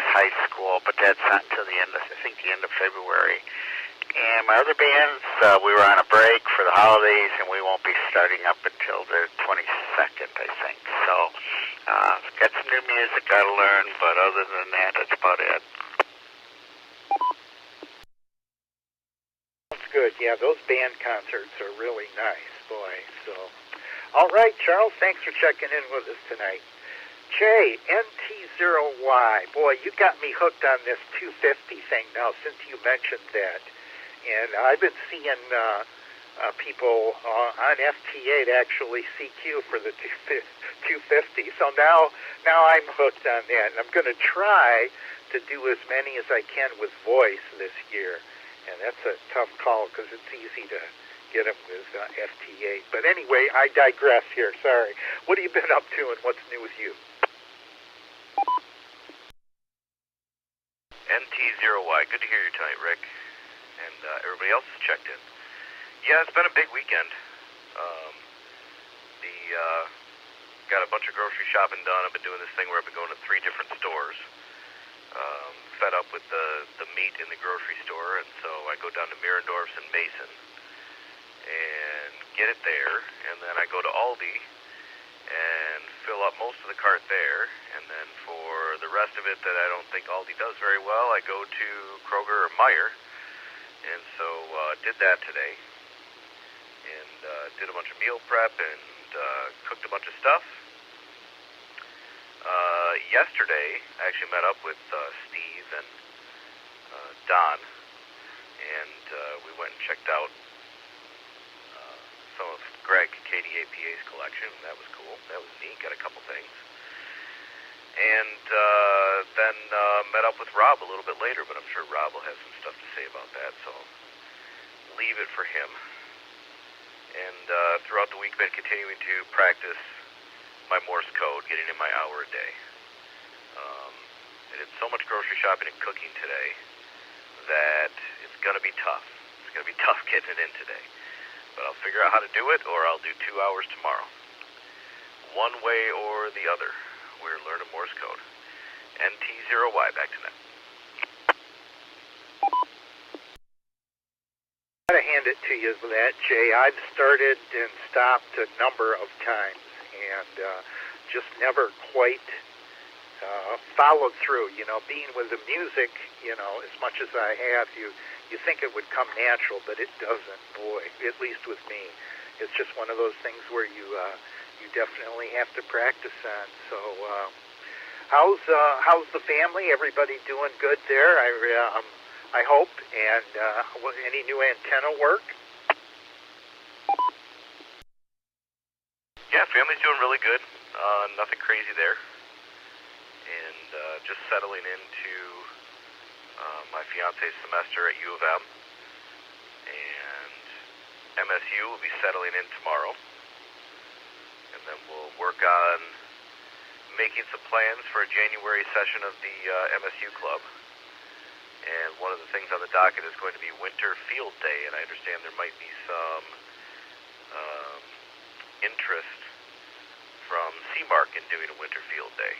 North High School, but that's not until the end of, I think, the end of February. And my other bands, we were on a break for the holidays, and we won't be starting up until the 22nd, I think. So, got some new music got to learn, but other than that, that's about it. Sounds good. Yeah, those band concerts are really nice, boy. So, all right, Charles, thanks for checking in with us tonight. Jay, NT0Y, boy, you got me hooked on this 250 thing now since you mentioned that. And I've been seeing people on FT8 actually CQ for the 250. So now I'm hooked on that. And I'm going to try to do as many as I can with voice this year. And that's a tough call because it's easy to get them with FT8. But anyway, I digress here. Sorry. What have you been up to and what's new with you? NT0Y, good to hear you tonight, Rick. And everybody else has checked in. Yeah, it's been a big weekend. Got a bunch of grocery shopping done. I've been doing this thing where I've been going to 3 different stores. Fed up with the meat in the grocery store, and so I go down to Mirendorf's and Mason and get it there, and then I go to Aldi and fill up most of the cart there, and then for the rest of it that I don't think Aldi does very well, I go to Kroger or Meijer, and so did that today, and did a bunch of meal prep and cooked a bunch of stuff. Yesterday, I actually met up with Steve and Don, and we went and checked out some of Greg KDAPA's collection. That was cool. That was neat. Got a couple things. And then met up with Rob a little bit later, but I'm sure Rob will have some stuff to say about that, so leave it for him. And throughout the week, been continuing to practice my Morse code, getting in my hour a day. I did so much grocery shopping and cooking today that it's going to be tough. It's going to be tough getting it in today. But I'll figure out how to do it, or I'll do 2 hours tomorrow. One way or the other, we're learning Morse code. NT0Y, back to net. I've got to hand it to you for that, Jay. I've started and stopped a number of times and just never quite followed through. You know, being with the music, you know, as much as I have, you think it would come natural, but it doesn't. Boy, at least with me, it's just one of those things where you definitely have to practice on. So, how's the family? Everybody doing good there? I hope. And any new antenna work? Yeah, family's doing really good. Nothing crazy there. And just settling into my fiance's semester at U of M. And MSU will be settling in tomorrow. And then we'll work on making some plans for a January session of the MSU club. And one of the things on the docket is going to be Winter Field Day, and I understand there might be some interest from C-Mark in doing a Winter Field Day.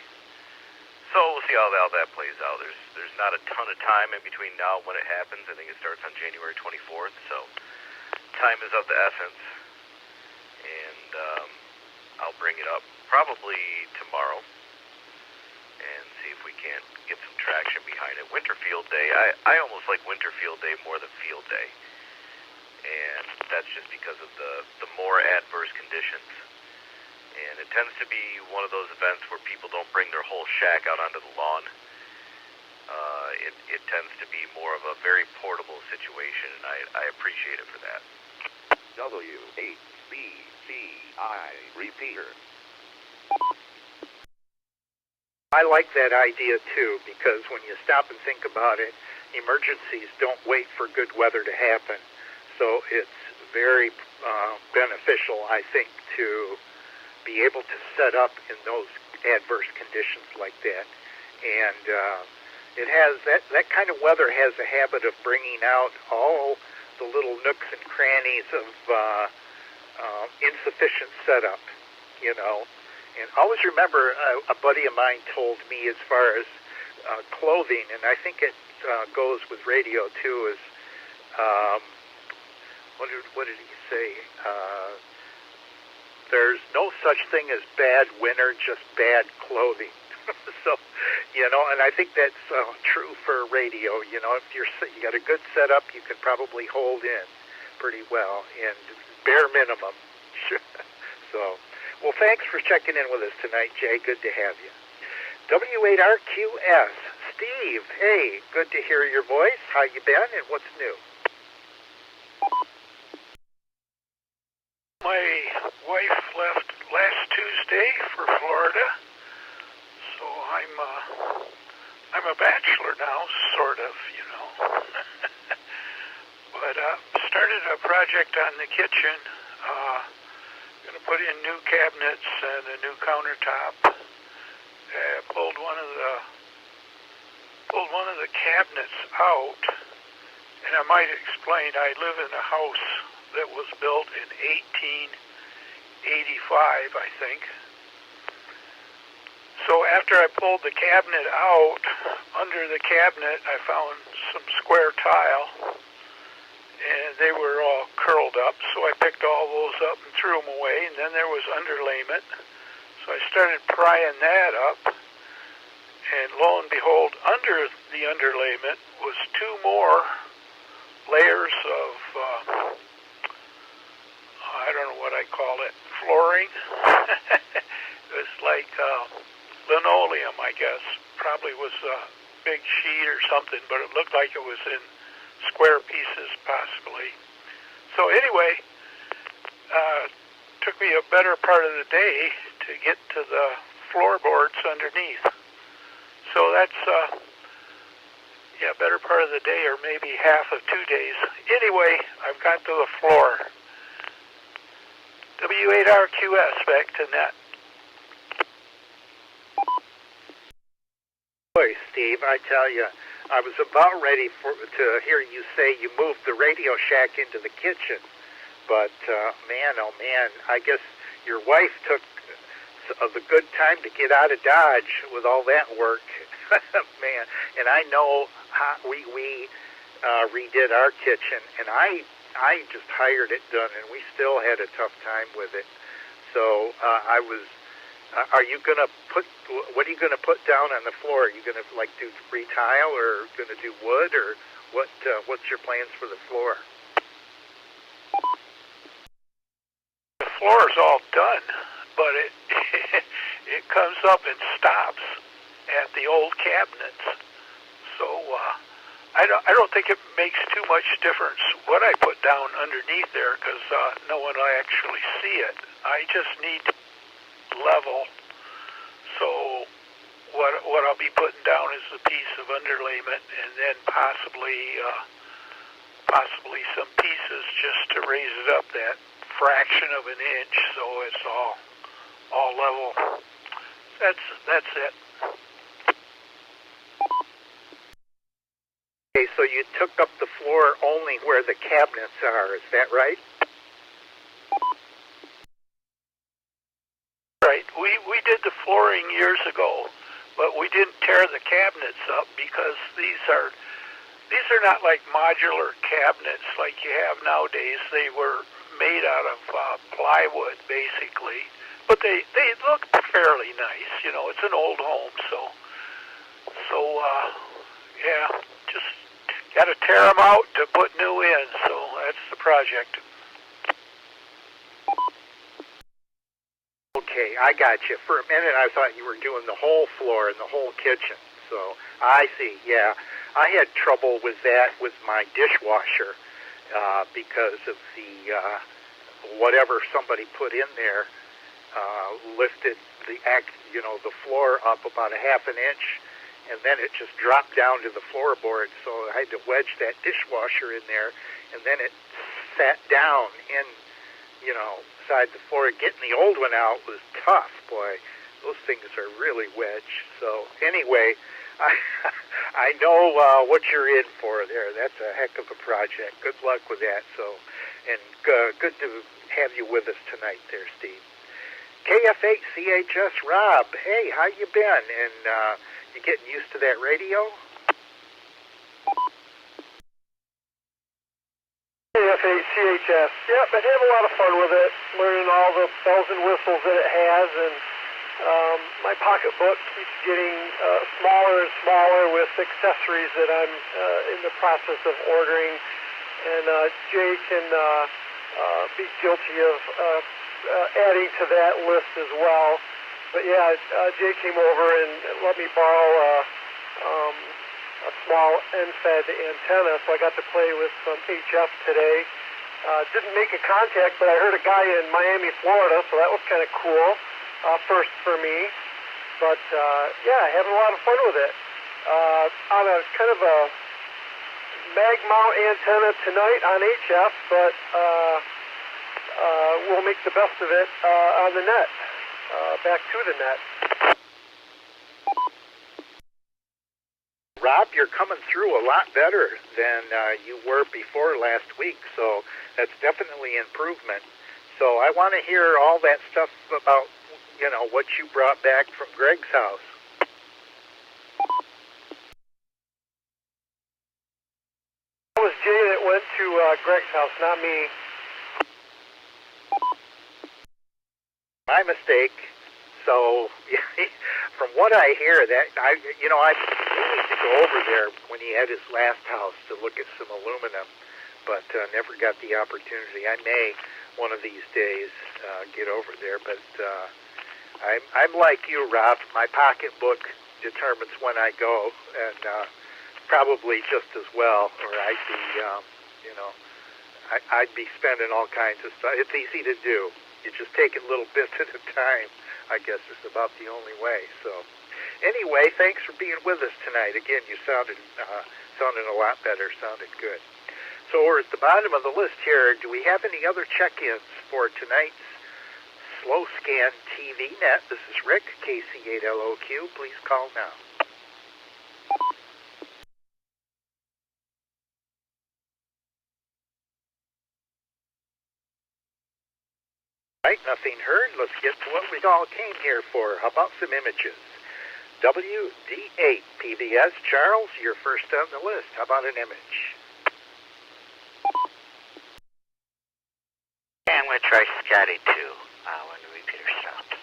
So we'll see how that plays out. There's not a ton of time in between now and when it happens. I think it starts on January 24th, so time is of the essence. And I'll bring it up probably tomorrow and see if we can't get some traction behind it. Winter Field Day, I almost like Winter Field Day more than Field Day. And that's just because of the more adverse conditions. And it tends to be one of those events where people don't bring their whole shack out onto the lawn. It tends to be more of a very portable situation, and I appreciate it for that. WHBCI repeater. I like that idea too, because when you stop and think about it, emergencies don't wait for good weather to happen. So it's very beneficial, I think, to be able to set up in those adverse conditions like that. And it has that kind of weather has a habit of bringing out all the little nooks and crannies of insufficient setup, you know. And always remember, a buddy of mine told me, as far as clothing, and I think it goes with radio too. Is what did he say? There's no such thing as bad winter, just bad clothing. So, and I think that's true for radio. If you got a good setup, you can probably hold in pretty well, and bare minimum. So, well, thanks for checking in with us tonight, Jay. Good to have you. W8RQS, Steve. Hey, good to hear your voice. How you been, and what's new? My wife left last Tuesday for Florida, so I'm a bachelor now, sort of, But started a project on the kitchen. Going to put in new cabinets and a new countertop. Pulled one of the cabinets out, and I might explain. I live in a house that was built in 1885, I think. So after I pulled the cabinet out, under the cabinet I found some square tile, and they were all curled up, so I picked all those up and threw them away, and then there was underlayment. So I started prying that up, and lo and behold, under the underlayment was two more layers of I don't know what I call it, flooring. It was like linoleum, I guess. Probably was a big sheet or something, but it looked like it was in square pieces, possibly. So anyway, took me a better part of the day to get to the floorboards underneath. So that's, better part of the day, or maybe half of 2 days. Anyway, I've got to the floor. W8RQS, back to net. Boy, Steve, I tell you, I was about ready to hear you say you moved the Radio Shack into the kitchen. But, man, oh man, I guess your wife took the good time to get out of Dodge with all that work. Man, and I know how we redid our kitchen, and I just hired it done, and we still had a tough time with it. So are you going to what are you going to put down on the floor? Are you going to do re-tile, or going to do wood, or what's your plans for the floor? The floor is all done, but it comes up and stops at the old cabinets. So I don't think it makes too much difference what I put down underneath there, because no one will actually see it. I just need to level. So what I'll be putting down is a piece of underlayment, and then possibly some pieces just to raise it up that fraction of an inch, so it's all level. That's it. Okay, so you took up the floor only where the cabinets are, is that right? Right. We did the flooring years ago, but we didn't tear the cabinets up because these are not like modular cabinets like you have nowadays. They were made out of plywood, basically, but they look fairly nice. It's an old home, so just got to tear them out to put new in. So that's the project. Okay, I got you. For a minute, I thought you were doing the whole floor and the whole kitchen. So I see. Yeah, I had trouble with that with my dishwasher because of the whatever somebody put in there lifted the floor up about a half an inch, and then it just dropped down to the floorboard. So I had to wedge that dishwasher in there, and then it sat down in side the floor. Getting the old one out was tough, boy. Those things are really wedged. So anyway, I know what you're in for there. That's a heck of a project. Good luck with that. So, and good to have you with us tonight there, Steve. KF8CHS Rob, hey, how you been? And You getting used to that radio? CHS. Yep, I had a lot of fun with it, learning all the bells and whistles that it has, and my pocketbook keeps getting smaller and smaller with accessories that I'm in the process of ordering, and Jay can be guilty of adding to that list as well. But yeah, Jay came over and let me borrow a small end-fed antenna, so I got to play with some HF today. Didn't make a contact, but I heard a guy in Miami, Florida, so that was kind of cool. First for me. But yeah, having a lot of fun with it. On a kind of a mag mount antenna tonight on HF, but we'll make the best of it on the net. Back to the net. Rob, you're coming through a lot better than you were before last week, so that's definitely improvement. So I want to hear all that stuff about, you know, what you brought back from Greg's house. It was Jay that went to Greg's house, not me. My mistake. So, from what I hear, that I need to go over there when he had his last house to look at some aluminum, but never got the opportunity. I may one of these days get over there, but I'm like you, Rob. My pocketbook determines when I go, and probably just as well, or I'd be, I'd be spending all kinds of stuff. It's easy to do. You just take it little bits at a time. I guess is about the only way. So, anyway, thanks for being with us tonight. Again, you sounded a lot better. Sounded good. So we're at the bottom of the list here. Do we have any other check-ins for tonight's Slow Scan TV Net? This is Rick, KC8LOQ. Please call now. Right, nothing heard. Let's get to what we all came here for. How about some images? WD8 PBS. Charles, you're first on the list. How about an image? And I'm going to try Scotty too when the repeater stops.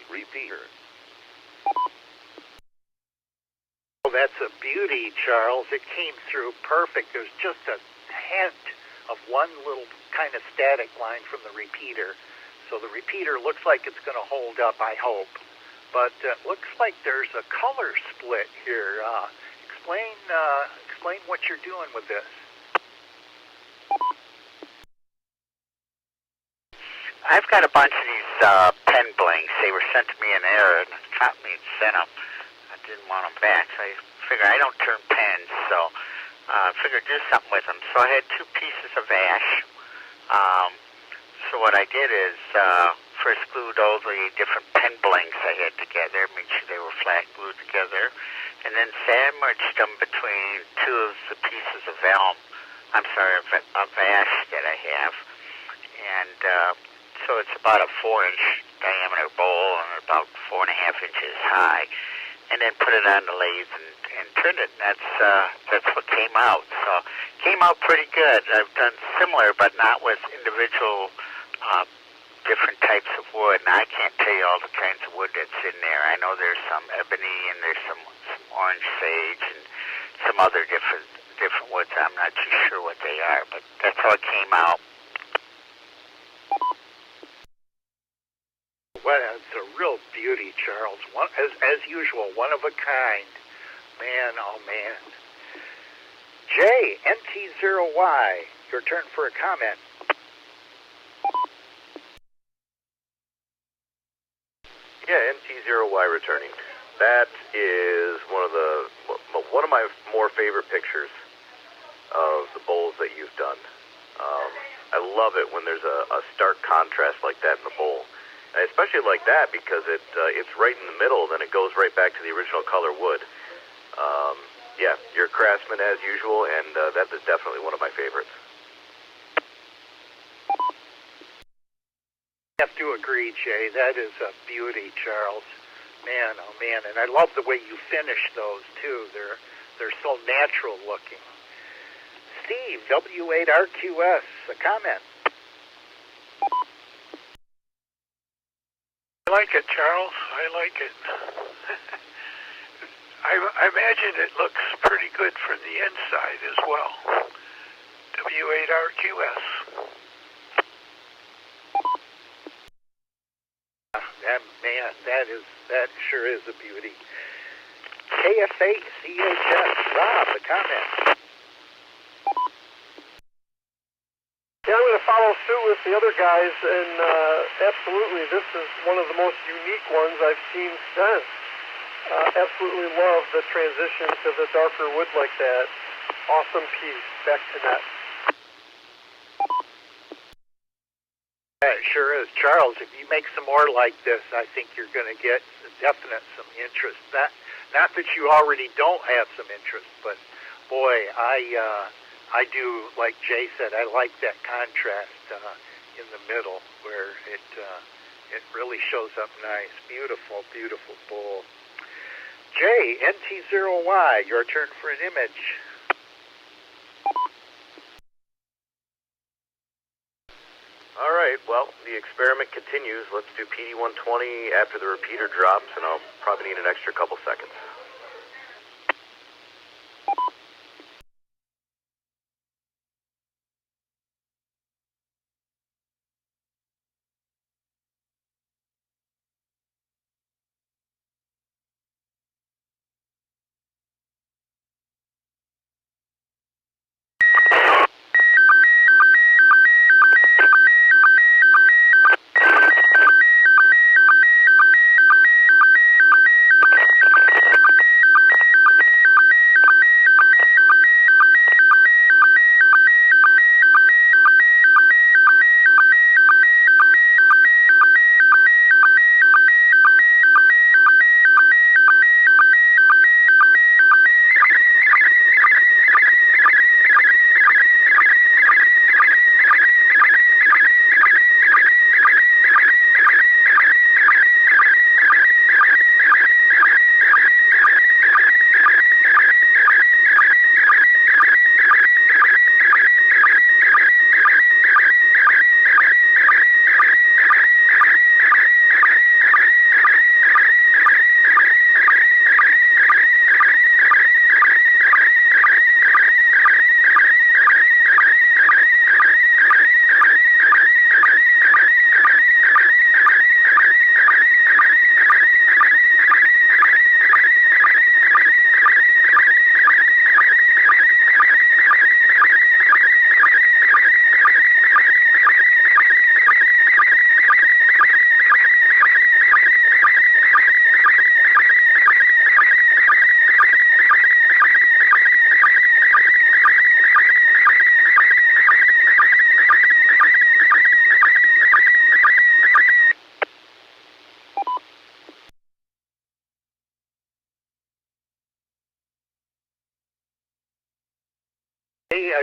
Repeater. Well, that's a beauty, Charles. It came through perfect. There's just a hint of one little kind of static line from the repeater. So the repeater looks like it's going to hold up, I hope. But it looks like there's a color split here. Explain what you're doing with this. I've got a bunch of these pen blanks. They were sent to me in error, and the company had sent them. I didn't want them back, so I figured I don't turn pens, so I figured do something with them. So I had two pieces of ash. So what I did is first glued all the different pen blanks I had together, made sure they were flat glued together, and then sandwiched them between two of the pieces of vellum of ash that I have, and so it's about a 4-inch diameter bowl and about 4.5 inches high, and then put it on the lathe and turn it. And that's what came out. So came out pretty good. I've done similar, but not with individual different types of wood, and I can't tell you all the kinds of wood that's in there. I know there's some ebony and there's some orange sage and some other different woods. I'm not too sure what they are, but that's how it came out. Well, it's a real beauty, Charles. As usual, one of a kind. Man, oh man. Jay, NT0Y, your turn for a comment. Yeah, MT0Y returning. That is one of my more favorite pictures of the bowls that you've done. I love it when there's a stark contrast like that in the bowl, and especially like that because it's right in the middle, then it goes right back to the original color wood. Yeah, you're a craftsman as usual, and that is definitely one of my favorites. I have to agree, Jay. That is a beauty, Charles. Man, oh man, and I love the way you finish those too. They're so natural looking. Steve, W8RQS, a comment. I like it, Charles. I like it. I imagine it looks pretty good from the inside as well. W8RQS. That sure is a beauty. KFA-CHS, Rob, a comment. Yeah, I'm going to follow suit with the other guys, and absolutely, this is one of the most unique ones I've seen since. Absolutely love the transition to the darker wood like that. Awesome piece. Back to net. It sure is. Charles, if you make some more like this, I think you're going to get some interest. Not that you already don't have some interest, but boy, I do, like Jay said, I like that contrast in the middle where it really shows up nice. Beautiful, beautiful bowl. Jay, NT0Y, your turn for an image. All right, well, the experiment continues. Let's do PD120 after the repeater drops, and I'll probably need an extra couple seconds.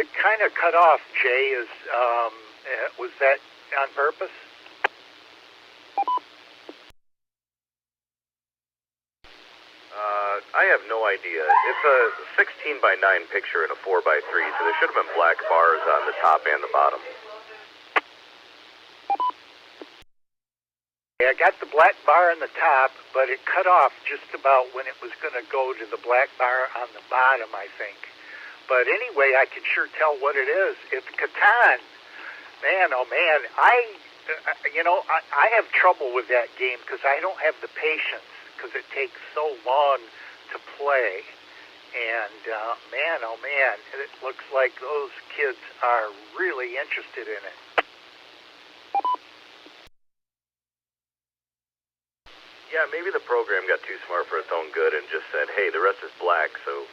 it kind of cut off, Jay. Was that on purpose? I have no idea. It's a 16 by 9 picture and a 4 by 3, so there should have been black bars on the top and the bottom. Yeah, I got the black bar on the top, but it cut off just about when it was going to go to the black bar on the bottom, I think. But anyway, I can sure tell what it is. It's Catan. Man, oh man, I have trouble with that game because I don't have the patience because it takes so long to play. And man, oh man, it looks like those kids are really interested in it. Yeah, maybe the program got too smart for its own good and just said, hey, the rest is black, so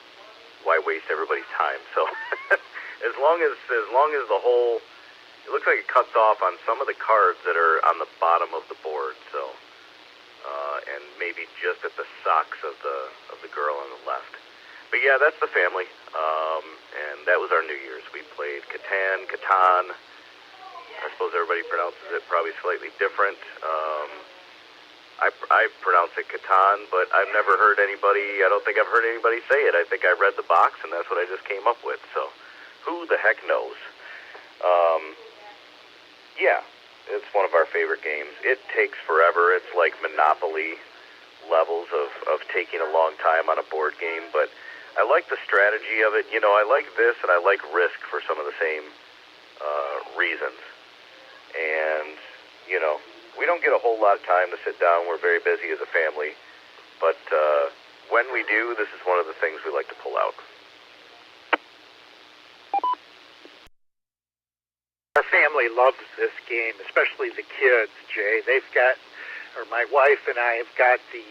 why waste everybody's time? So as long as the whole, it looks like it cuts off on some of the cards that are on the bottom of the board, so and maybe just at the socks of the girl on the left. But yeah, that's the family, and that was our New Year's. We played Catan. I suppose everybody pronounces it probably slightly different. I pronounce it Catan, but I've never heard anybody, I don't think I've heard anybody say it. I think I read the box, and that's what I just came up with. So, who the heck knows? Yeah, it's one of our favorite games. It takes forever. It's like Monopoly levels of taking a long time on a board game, but I like the strategy of it. You know, I like this, and I like Risk for some of the same reasons. And, you know, we don't get a whole lot of time to sit down. We're very busy as a family. But when we do, this is one of the things we like to pull out. Our family loves this game, especially the kids, Jay. My wife and I have got the,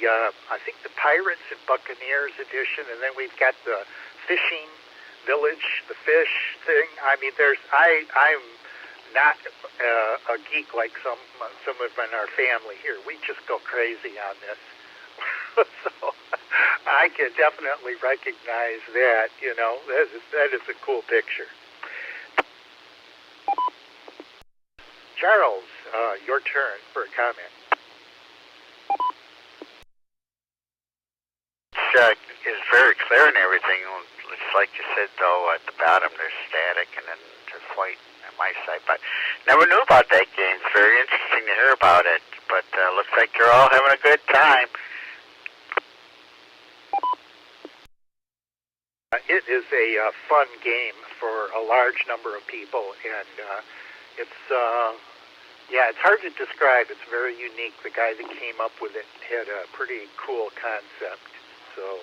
I think the Pirates and Buccaneers edition, and then we've got the Fishing Village, the fish thing. I mean, I'm not a geek like some of in our family here. We just go crazy on this. So I can definitely recognize that. You know, that is a cool picture. Charles, your turn for a comment. It's very clear and everything. It's like you said, though, at the bottom there's static and then there's white on my side. But never knew about that game. It's very interesting to hear about it. But looks like you're all having a good time. It is a fun game for a large number of people, and it's hard to describe. It's very unique. The guy that came up with it had a pretty cool concept. So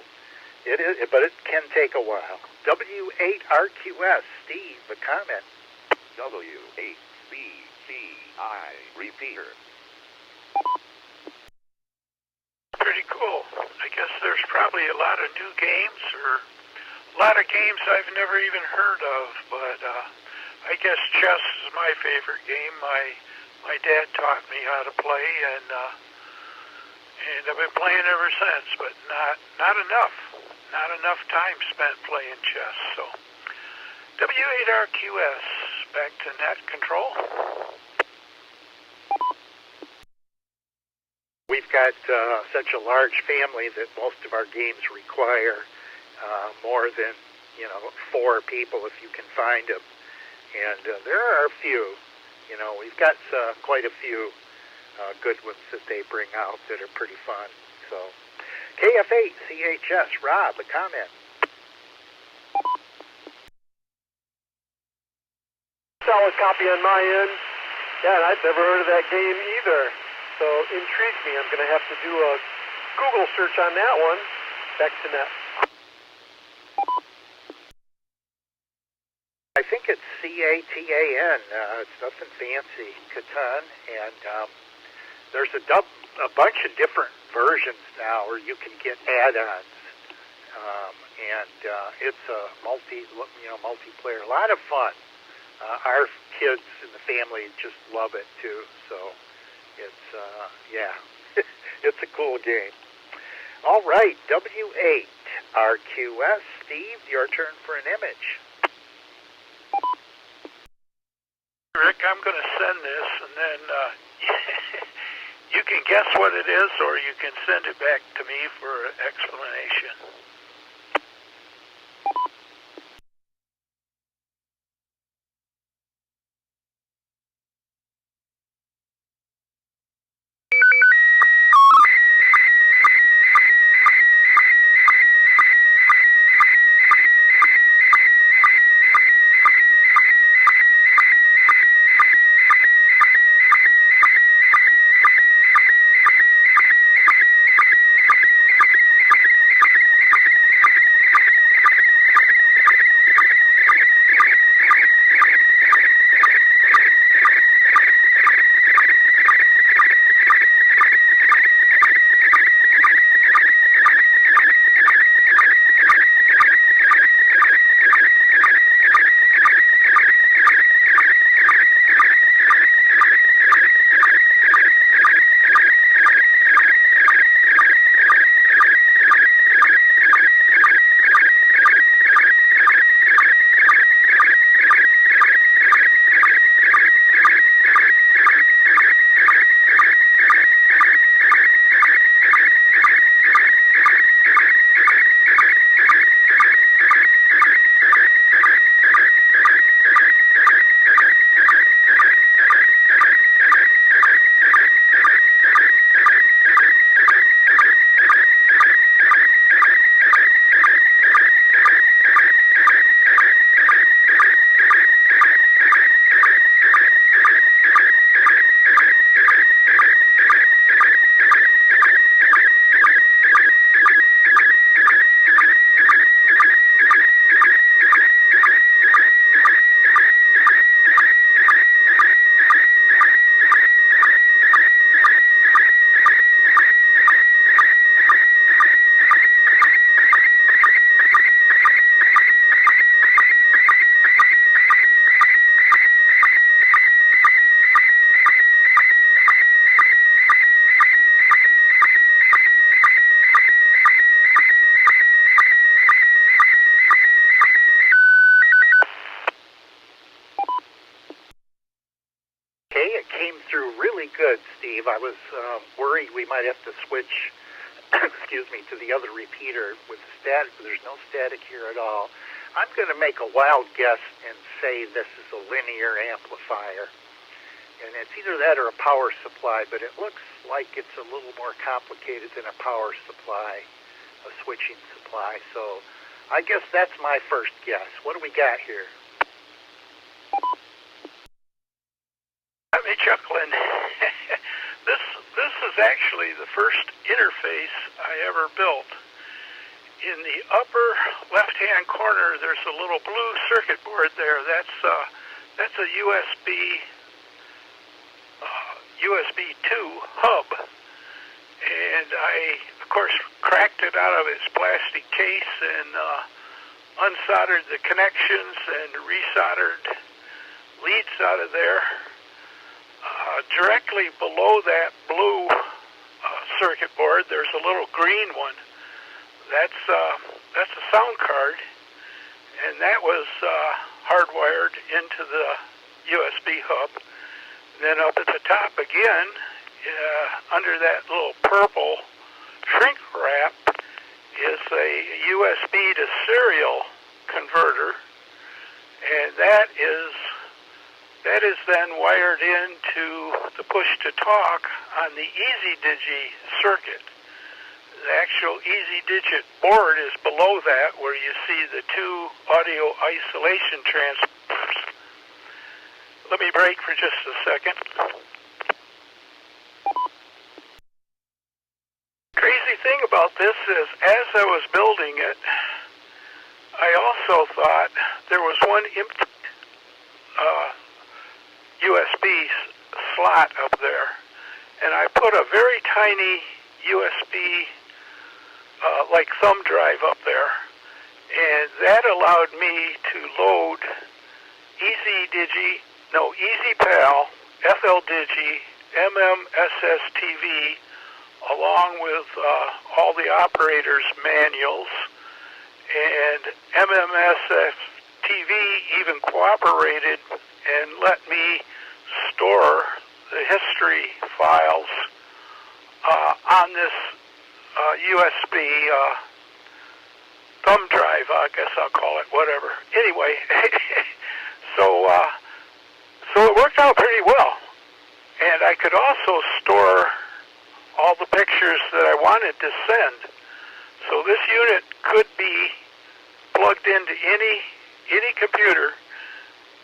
it is, but it can take a while. W8RQS, Steve, a comment. W8BCI repeater. Pretty cool. I guess there's probably a lot of new games or a lot of games I've never even heard of, but I guess chess is my favorite game. My dad taught me how to play, and I've been playing ever since, but not enough. Not enough time spent playing chess. So, W8RQS, back to net control. We've got such a large family that most of our games require more than 4 people if you can find them, and there are a few. We've got quite a few good ones that they bring out that are pretty fun. So, KF8CHS, Rob, a comment. Solid copy on my end. Yeah, and I've never heard of that game either. So, intrigued me. I'm going to have to do a Google search on that one. Back to net. I think it's Catan. It's nothing fancy. Catan, and there's a bunch of different versions now where you can get add-ons, and it's a multiplayer. A lot of fun. Our kids in the family just love it too. So it's it's a cool game. All right, W8RQS, Steve, your turn for an image. I'm going to send this, and then you can guess what it is, or you can send it back to me for explanation. Okay, it came through really good, Steve. I was worried we might have to switch, excuse me, to the other repeater with the static. There's no static here at all. I'm going to make a wild guess and say this is a linear amplifier. And it's either that or a power supply, but it looks like it's a little more complicated than a power supply, a switching supply. So I guess that's my first guess. What do we got here? Got me chuckling. This is actually the first interface I ever built. In the upper left-hand corner, there's a little blue circuit board there. That's a USB 2 hub, and I, of course, cracked it out of its plastic case and unsoldered the connections and resoldered leads out of there. Directly below that blue circuit board, there's a little green one. That's a sound card, and that was hardwired into the USB hub. Then up at the top again, under that little purple shrink wrap, is a USB to serial converter, and that is then wired into the push-to-talk on the EasyDigi circuit. The actual EasyDigi board is below that, where you see the two audio isolation transformers. Let me break for just a second. Crazy thing about this is, as I was building it, I also thought there was one empty USB slot up there, and I put a very tiny USB like thumb drive up there, and that allowed me to load EasyPal, FLDigi, MMSS-TV, along with all the operators' manuals, and MMSS-TV even cooperated and let me store the history files on this USB thumb drive, I guess I'll call it, whatever. Anyway, so it worked out pretty well. And I could also store all the pictures that I wanted to send. So this unit could be plugged into any computer,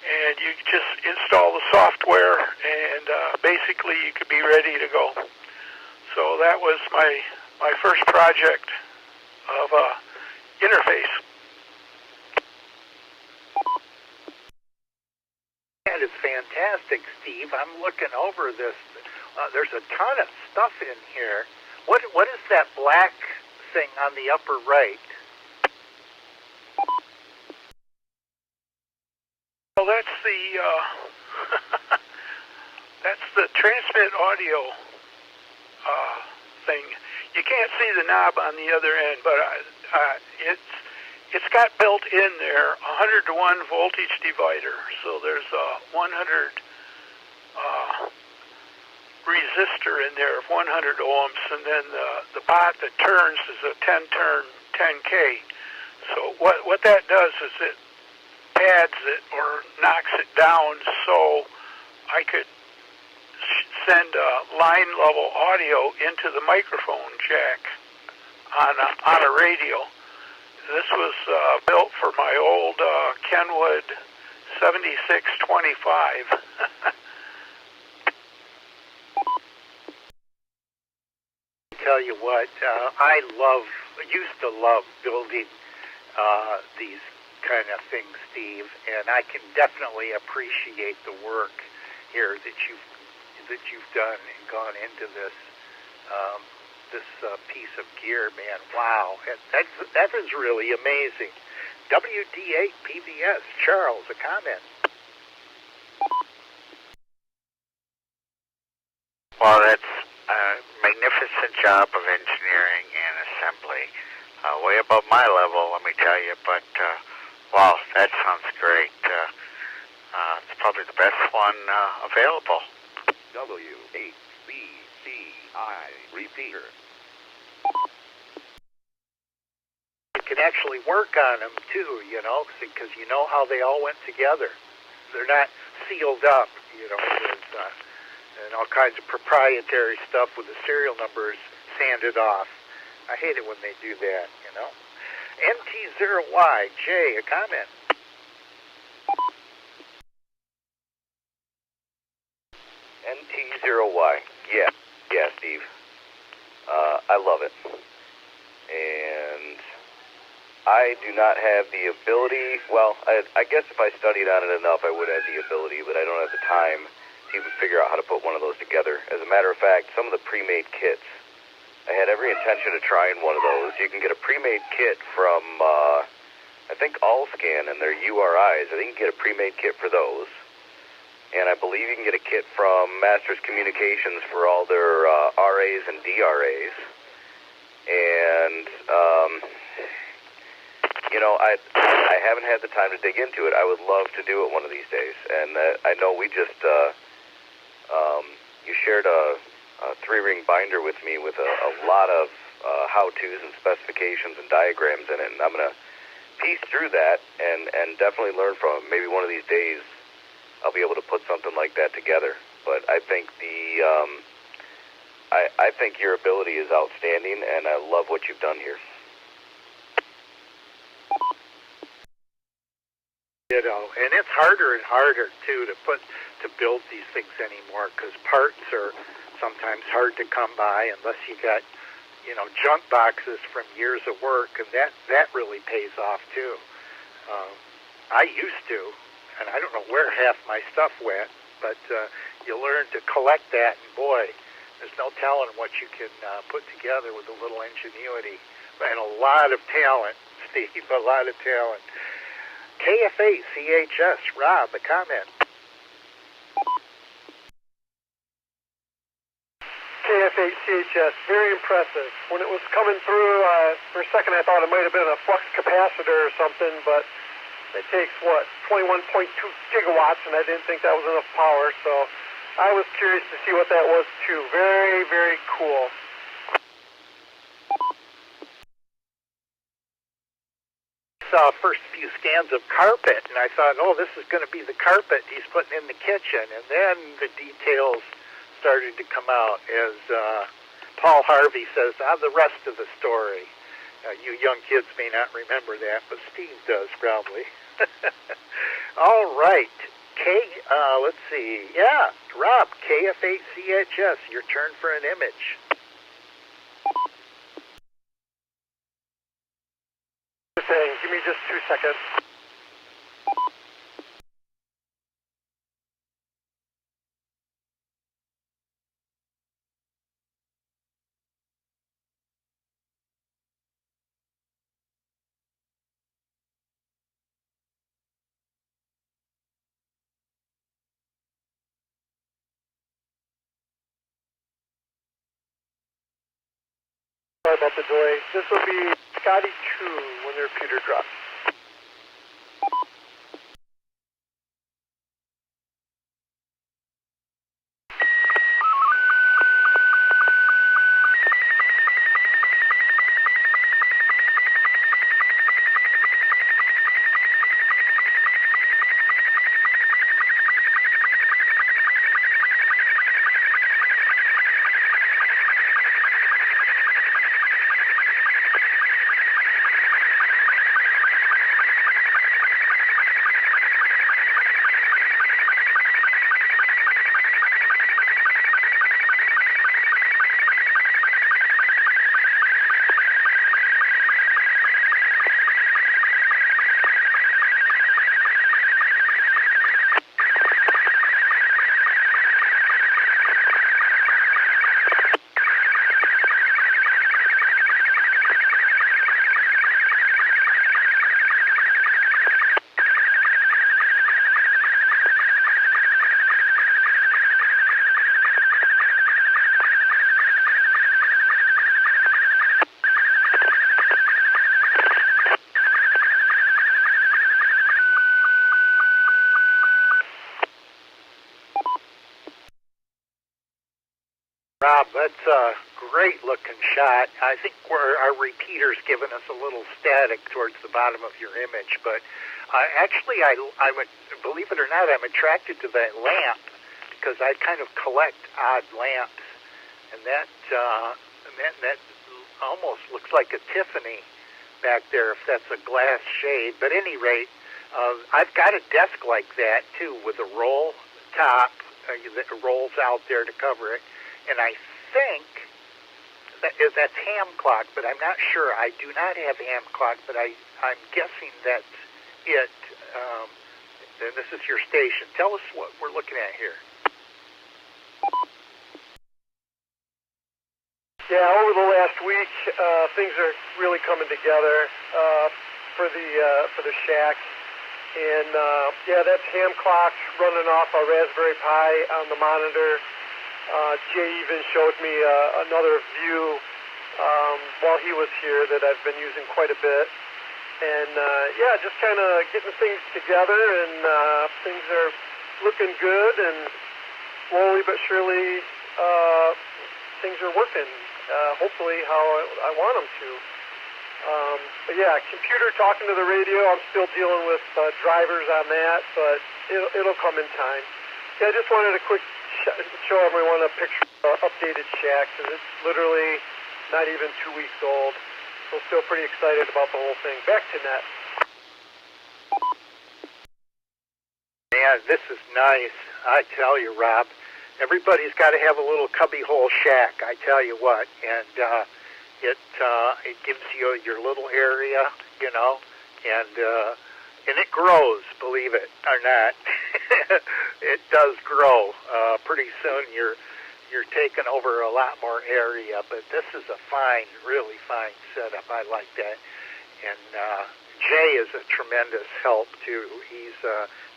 and you just install the software, and basically you could be ready to go. So that was my first project of interface. That is fantastic, Steve. I'm looking over this. There's a ton of stuff in here. What is that black thing on the upper right? Well, that's the that's the transmit audio thing. You can't see the knob on the other end, but it's got built in there 100 to 1 voltage divider. So there's a 100 resistor in there of 100 ohms, and then the pot that turns is a 10-turn 10K. So what that does is it pads it or knocks it down so I could send line level audio into the microphone jack on a radio. This was built for my old Kenwood 7625. Tell you what, used to love building these kind of things, Steve, and I can definitely appreciate the work here that you've done and gone into this piece of gear, man. Wow, that is really amazing. WD8 PVS, Charles, a comment. Well, that's a magnificent job of engineering and assembly. Way above my level, let me tell you, but wow, that sounds great. It's probably the best one available. WHBCI repeater. You can actually work on them too, because you know how they all went together. They're not sealed up, and all kinds of proprietary stuff with the serial numbers sanded off. I hate it when they do that, NT0Y, Jay, a comment. NT0Y. Yeah, Steve. I love it. And I do not have the ability, well, I guess if I studied on it enough, I would have the ability, but I don't have the time to even figure out how to put one of those together. As a matter of fact, some of the pre-made kits, I had every intention of trying one of those. You can get a pre-made kit from, I think, Allscan and their URIs. I think you can get a pre-made kit for those. And I believe you can get a kit from Masters Communications for all their RAs and DRAs. And, I haven't had the time to dig into it. I would love to do it one of these days. And I know we just, you shared a 3-ring binder with me with a lot of how-tos and specifications and diagrams in it. And I'm going to piece through that and definitely learn from it. Maybe one of these days I'll be able to put something like that together. But I think I think your ability is outstanding, and I love what you've done here. And it's harder and harder too to build these things anymore because parts are sometimes hard to come by unless you got junk boxes from years of work, and that really pays off too. I used to, and I don't know where half my stuff went, but you learn to collect that, and boy, there's no telling what you can put together with a little ingenuity and a lot of talent, Steve, a lot of talent. KFA CHS, Rob, a comment. KFA CHS, very impressive. When it was coming through, for a second I thought it might have been a flux capacitor or something, but it takes, 21.2 gigawatts, and I didn't think that was enough power, so I was curious to see what that was too. Very, very cool. Saw first few scans of carpet, and I thought, oh, this is going to be the carpet he's putting in the kitchen. And then the details started to come out as Paul Harvey says, the rest of the story. You young kids may not remember that, but Steve does probably. All right. Let's see. Yeah, Rob, KF8CHS, your turn for an image. Give me just 2 seconds. Sorry about the delay. This will be Scotty 2 when the repeater drops. Rob, that's a great looking shot. I think our repeater's giving us a little static towards the bottom of your image, but actually, I would, believe it or not, I'm attracted to that lamp because I kind of collect odd lamps, and that almost looks like a Tiffany back there if that's a glass shade. But at any rate, I've got a desk like that too with a roll top that rolls out there to cover it. And I think that's ham clock, but I'm not sure. I do not have ham clock, but I'm guessing that's it. And this is your station. Tell us what we're looking at here. Yeah, over the last week, things are really coming together for the shack. And yeah, that's ham clock running off a Raspberry Pi on the monitor. Jay even showed me another view while he was here that I've been using quite a bit. And yeah, just kind of getting things together, and things are looking good, and slowly but surely things are working, hopefully how I want them to. But yeah, computer talking to the radio, I'm still dealing with drivers on that, but it'll come in time. Yeah, I just wanted a quick show everyone a picture of updated shack, because it's literally not even 2 weeks old. So still pretty excited about the whole thing. Back to net. Man, this is nice. I tell you, Rob, everybody's got to have a little cubbyhole shack. I tell you what, and it gives you your little area, you know, and it grows, believe it or not. It does grow. Pretty soon you're taking over a lot more area, but this is a fine, really fine setup. I like that. And Jay is a tremendous help too. He's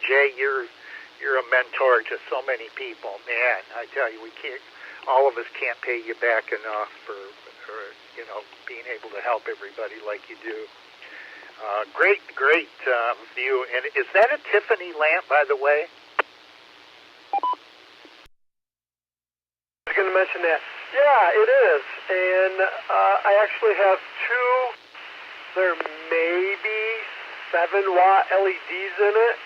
Jay, you're a mentor to so many people. Man, I tell you, all of us can't pay you back enough for you know, being able to help everybody like you do. Great view. And is that a Tiffany lamp, by the way? going to mention that. Yeah, it is. And I actually have two, there may be 7-watt LEDs in it.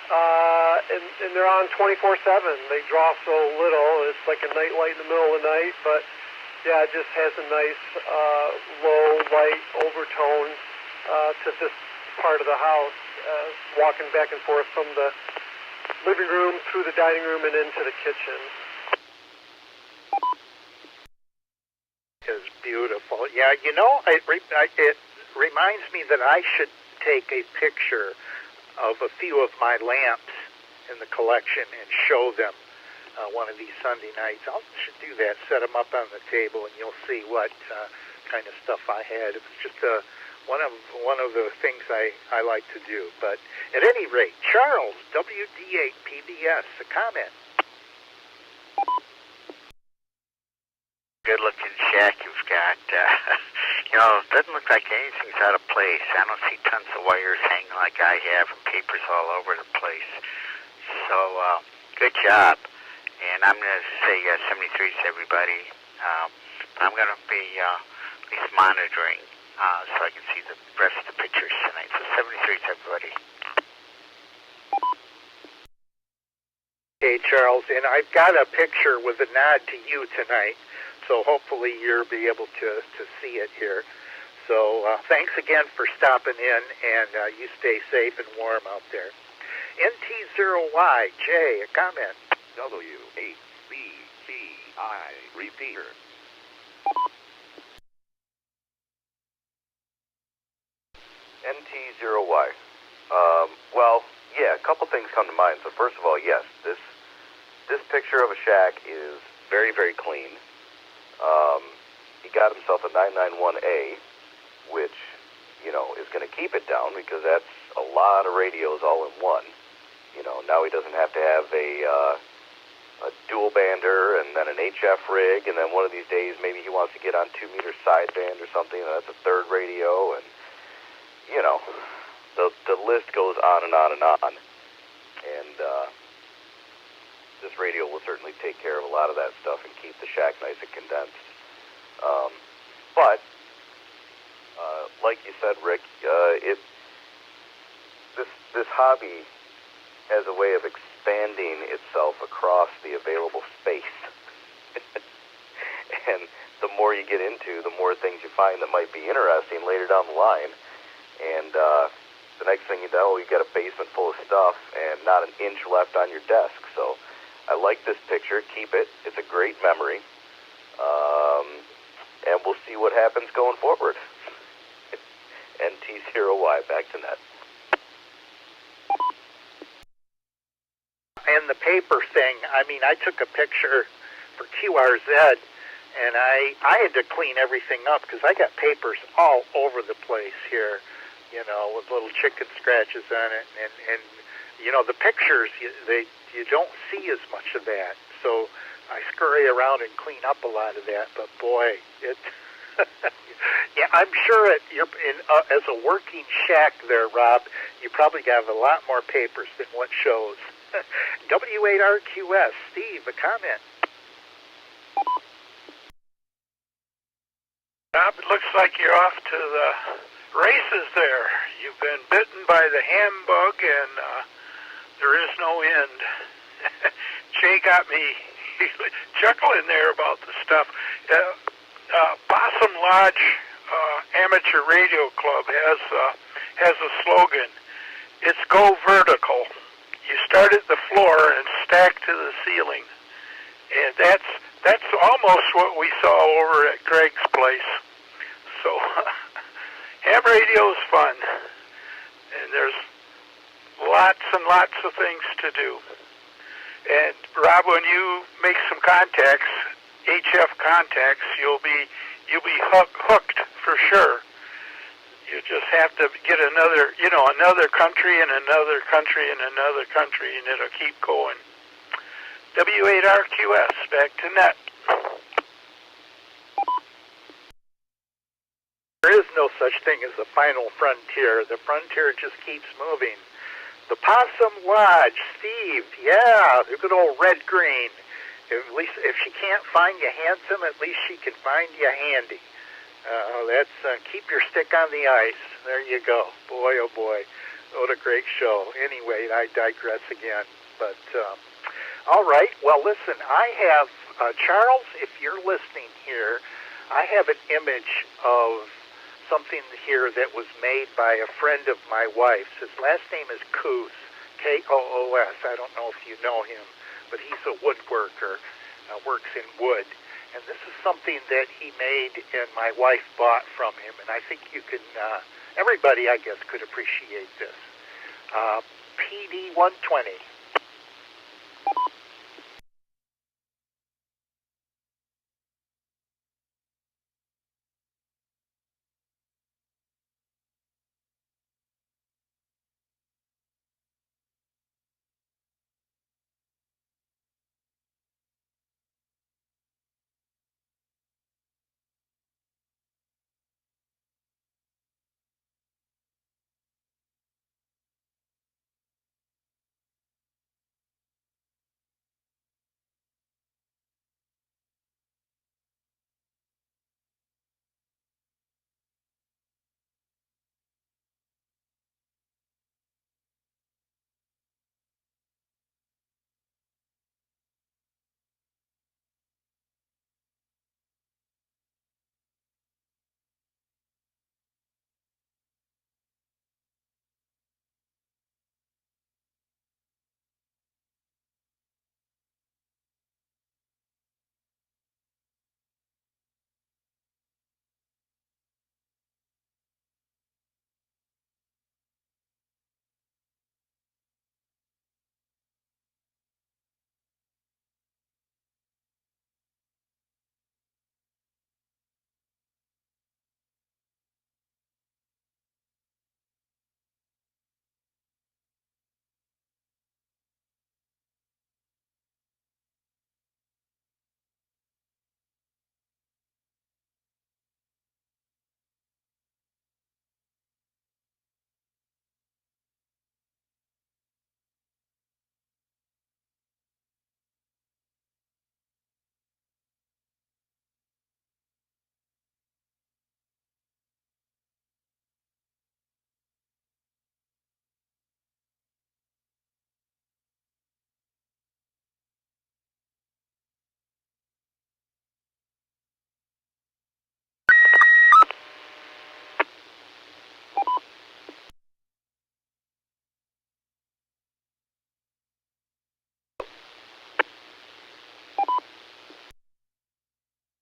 And they're on 24/7. They draw so little. It's like a night light in the middle of the night, but yeah, it just has a nice low light overtone to this part of the house, walking back and forth from the living room through the dining room and into the kitchen. Is beautiful. Yeah, you know, it reminds me that I should take a picture of a few of my lamps in the collection and show them one of these Sunday nights. I should do that, set them up on the table, and you'll see what kind of stuff I had. It's just one of the things I like to do. But at any rate, Charles, WD8 PBS, a comment. Good-looking shack you've got. You know, it doesn't look like anything's out of place. I don't see tons of wires hanging like I have and papers all over the place. So, good job. And I'm going to say 73 to everybody. I'm going to be at least monitoring so I can see the rest of the pictures tonight. So 73 to everybody. Hey, Charles, and I've got a picture with a nod to you tonight, so hopefully you'll be able to see it here. So thanks again for stopping in, and you stay safe and warm out there. NT0YJ, a comment. W8BCI repeater. NT0Y. Well, yeah, a couple things come to mind. So first of all, yes, this picture of a shack is very, very clean. He got himself a 991A, which, you know, is going to keep it down because that's a lot of radios all in one. You know, now he doesn't have to have a dual bander and then an HF rig, and then one of these days maybe he wants to get on 2-meter sideband or something, and that's a third radio, and, you know, the list goes on and on and on. And this radio will certainly take care of a lot of that stuff and keep the shack nice and condensed. But like you said, Rick, this hobby has a way of expanding itself across the available space. And the more you get into, the more things you find that might be interesting later down the line. And the next thing you know, you got a basement full of stuff and not an inch left on your desk. So I like this picture. Keep it. It's a great memory. And we'll see what happens going forward. NT0Y, back to net. And the paper thing, I mean, I took a picture for QRZ, and I had to clean everything up because I got papers all over the place here, you know, with little chicken scratches on it. And you know, the pictures, you don't see as much of that. So I scurry around and clean up a lot of that. But boy, it... Yeah, I'm sure as a working shack there, Rob, you probably have a lot more papers than what shows. W8RQS, Steve, a comment. Rob, it looks like you're off to the races there. You've been bitten by the ham bug, and there is no end. Jay got me chuckling there about the stuff. Possum Lodge Amateur Radio Club has a slogan. It's go vertical. You start at the floor and stack to the ceiling, and that's almost what we saw over at Greg's place. So ham radio is fun, and there's lots and lots of things to do. And Rob, when you make some contacts, HF contacts, you'll be hooked for sure. You just have to get another country and another country and another country, and it'll keep going. W8RQS, back to net. There is no such thing as the final frontier. The frontier just keeps moving. The Possum Lodge, Steve, yeah, the good old red-green. At least if she can't find you handsome, at least she can find you handy. That's keep your stick on the ice. There you go. Boy, oh boy, what a great show. Anyway, I digress again. But all right. Well, listen, I have Charles. If you're listening here, I have an image of something here that was made by a friend of my wife's. His last name is Koos, Koos. I don't know if you know him, but he's a woodworker, works in wood. And this is something that he made and my wife bought from him. And I think you can, everybody, I guess, could appreciate this. PD 120.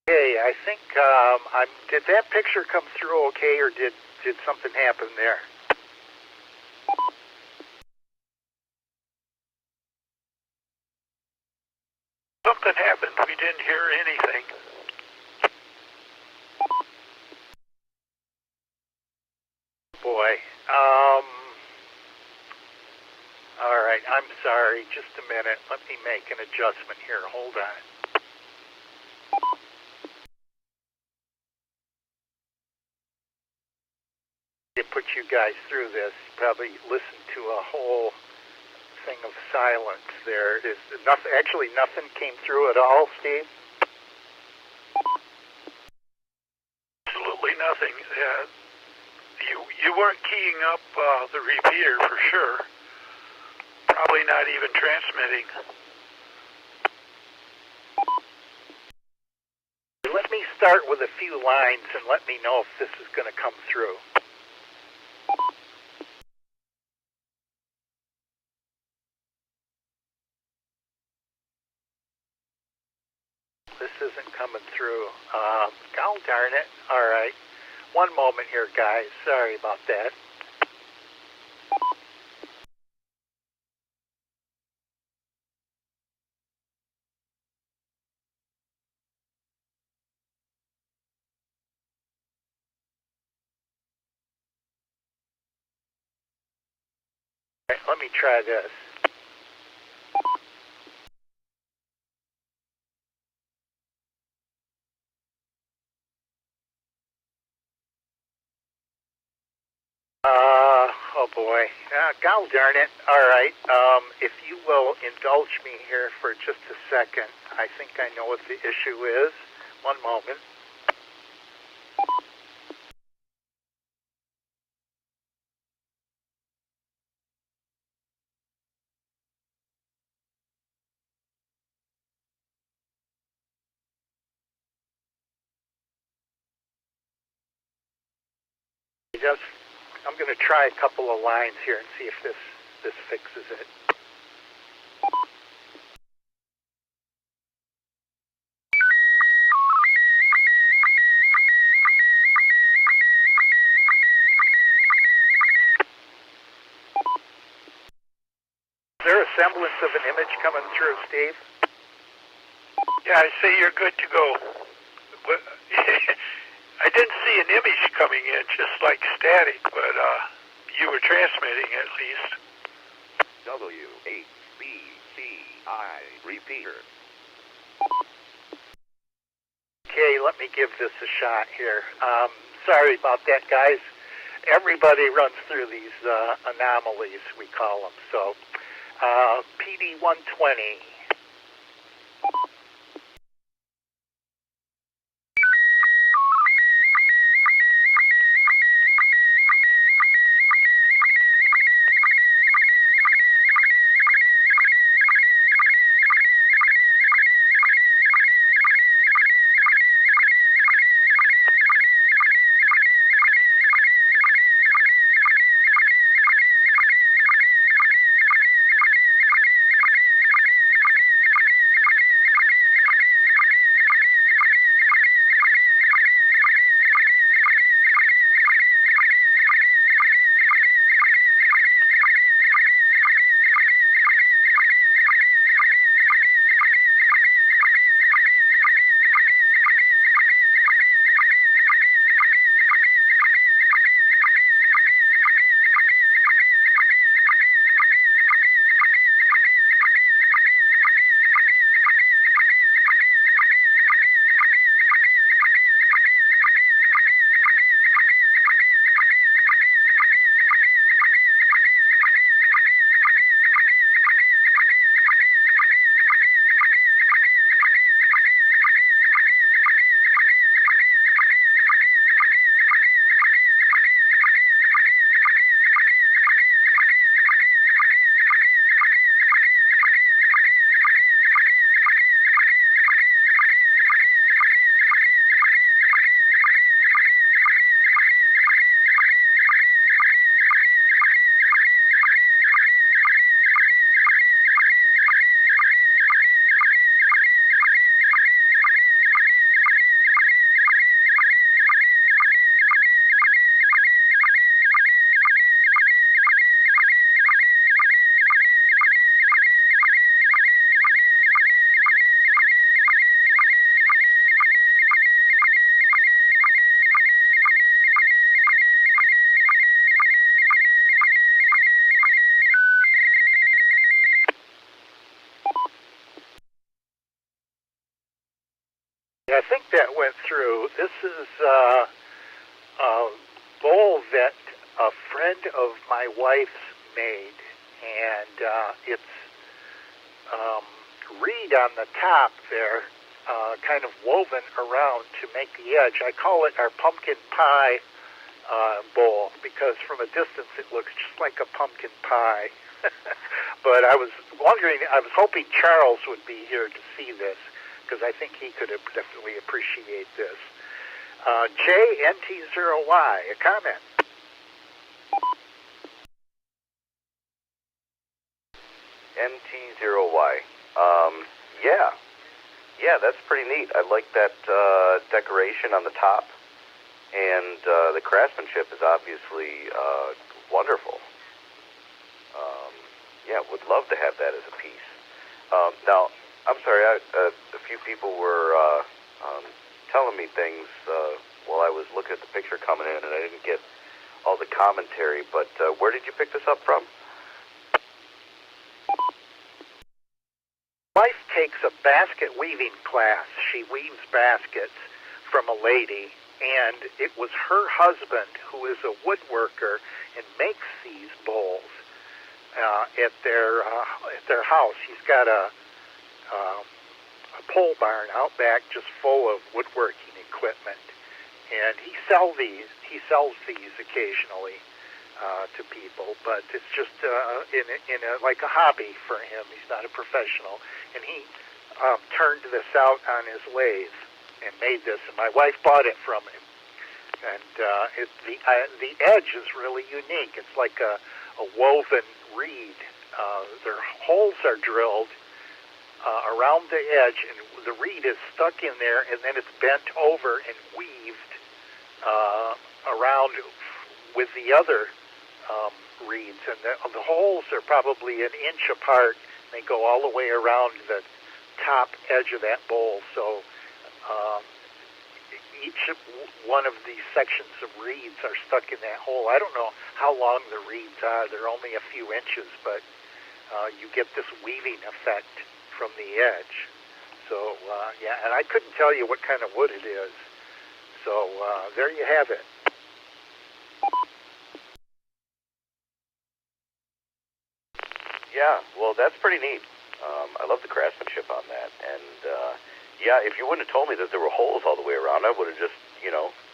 Okay, I think did that picture come through okay, or did something happen there? Something happened. We didn't hear anything. Boy. All right, I'm sorry. Just a minute. Let me make an adjustment here. Hold on. To put you guys through this, probably listen to a whole thing of silence there. Is nothing, actually nothing came through at all, Steve? Absolutely nothing. You weren't keying up the repeater for sure. Probably not even transmitting. Let me start with a few lines and let me know if this is going to come through. This isn't coming through. God darn it. All right. One moment here, guys. Sorry about that. All right, let me try this. Oh boy, gol darn it. All right, if you will indulge me here for just a second, I think I know what the issue is. One moment. I'm going to try a couple of lines here and see if this fixes it. Is there a semblance of an image coming through, Steve? Yeah, I say you're good to go. But I didn't see an image coming in, just like static, but you were transmitting at least. WHBCI repeater. Okay, let me give this a shot here. Sorry about that, guys. Everybody runs through these anomalies, we call them. So, PD 120. I think that went through. This is a bowl that a friend of my wife's made, and it's reed on the top there, kind of woven around to make the edge. I call it our pumpkin pie bowl because from a distance it looks just like a pumpkin pie. But I was hoping Charles would be here to see this, because I think he could definitely appreciate this. JNT0Y, a comment. NT0Y. Yeah, that's pretty neat. I like that decoration on the top, and the craftsmanship is obviously wonderful. Yeah, would love to have that as a piece. Now, I'm sorry, a few people were telling me things while I was looking at the picture coming in, and I didn't get all the commentary, but where did you pick this up from? Wife takes a basket weaving class. She weaves baskets from a lady, and it was her husband, who is a woodworker and makes these bowls at their house. He's got a pole barn out back just full of woodworking equipment, and he sells these occasionally to people, but it's just like a hobby for him. He's not a professional, and he turned this out on his lathe and made this, and my wife bought it from him. And the edge is really unique. It's like a woven reed. Their holes are drilled around the edge, and the reed is stuck in there, and then it's bent over and weaved around with the other reeds. And the holes are probably an inch apart. They go all the way around the top edge of that bowl. So each one of these sections of reeds are stuck in that hole. I don't know how long the reeds are. They're only a few inches, but you get this weaving effect from the edge. So, yeah, and I couldn't tell you what kind of wood it is. So there you have it. Yeah, well, that's pretty neat. I love the craftsmanship on that. And, yeah, if you wouldn't have told me that there were holes all the way around, I would have just,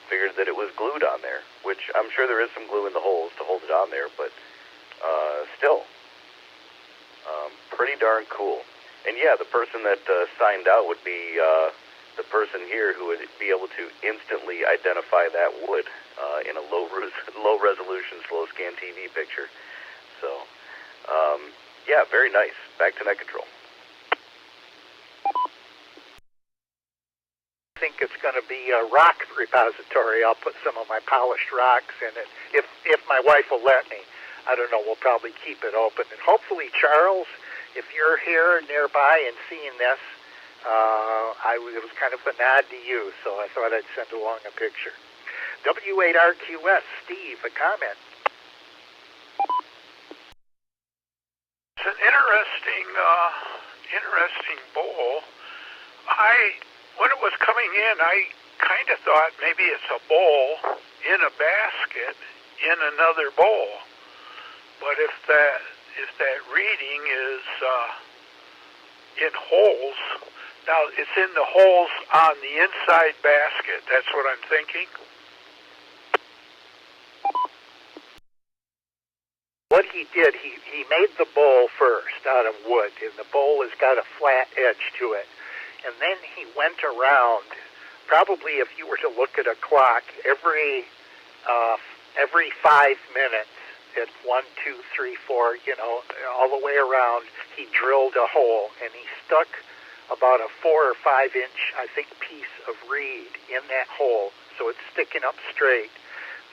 figured that it was glued on there, which I'm sure there is some glue in the holes to hold it on there, but still, pretty darn cool. And, yeah, the person that signed out would be the person here who would be able to instantly identify that wood in a low-resolution, slow-scan TV picture. So, yeah, very nice. Back to net control. I think it's going to be a rock repository. I'll put some of my polished rocks in it, if my wife will let me. I don't know. We'll probably keep it open. And hopefully, Charles, if you're here nearby and seeing this, it was kind of a nod to you, so I thought I'd send along a picture. W8RQS, Steve, a comment. It's an interesting bowl. When it was coming in, I kind of thought maybe it's a bowl in a basket in another bowl. But if that reading is in holes, now it's in the holes on the inside basket. That's what I'm thinking. What he did, he made the bowl first out of wood, and the bowl has got a flat edge to it. And then he went around, probably if you were to look at a clock, every 5 minutes, at 1, 2, 3, 4, all the way around, he drilled a hole, and he stuck about a 4 or 5 inch, I think, piece of reed in that hole, so it's sticking up straight.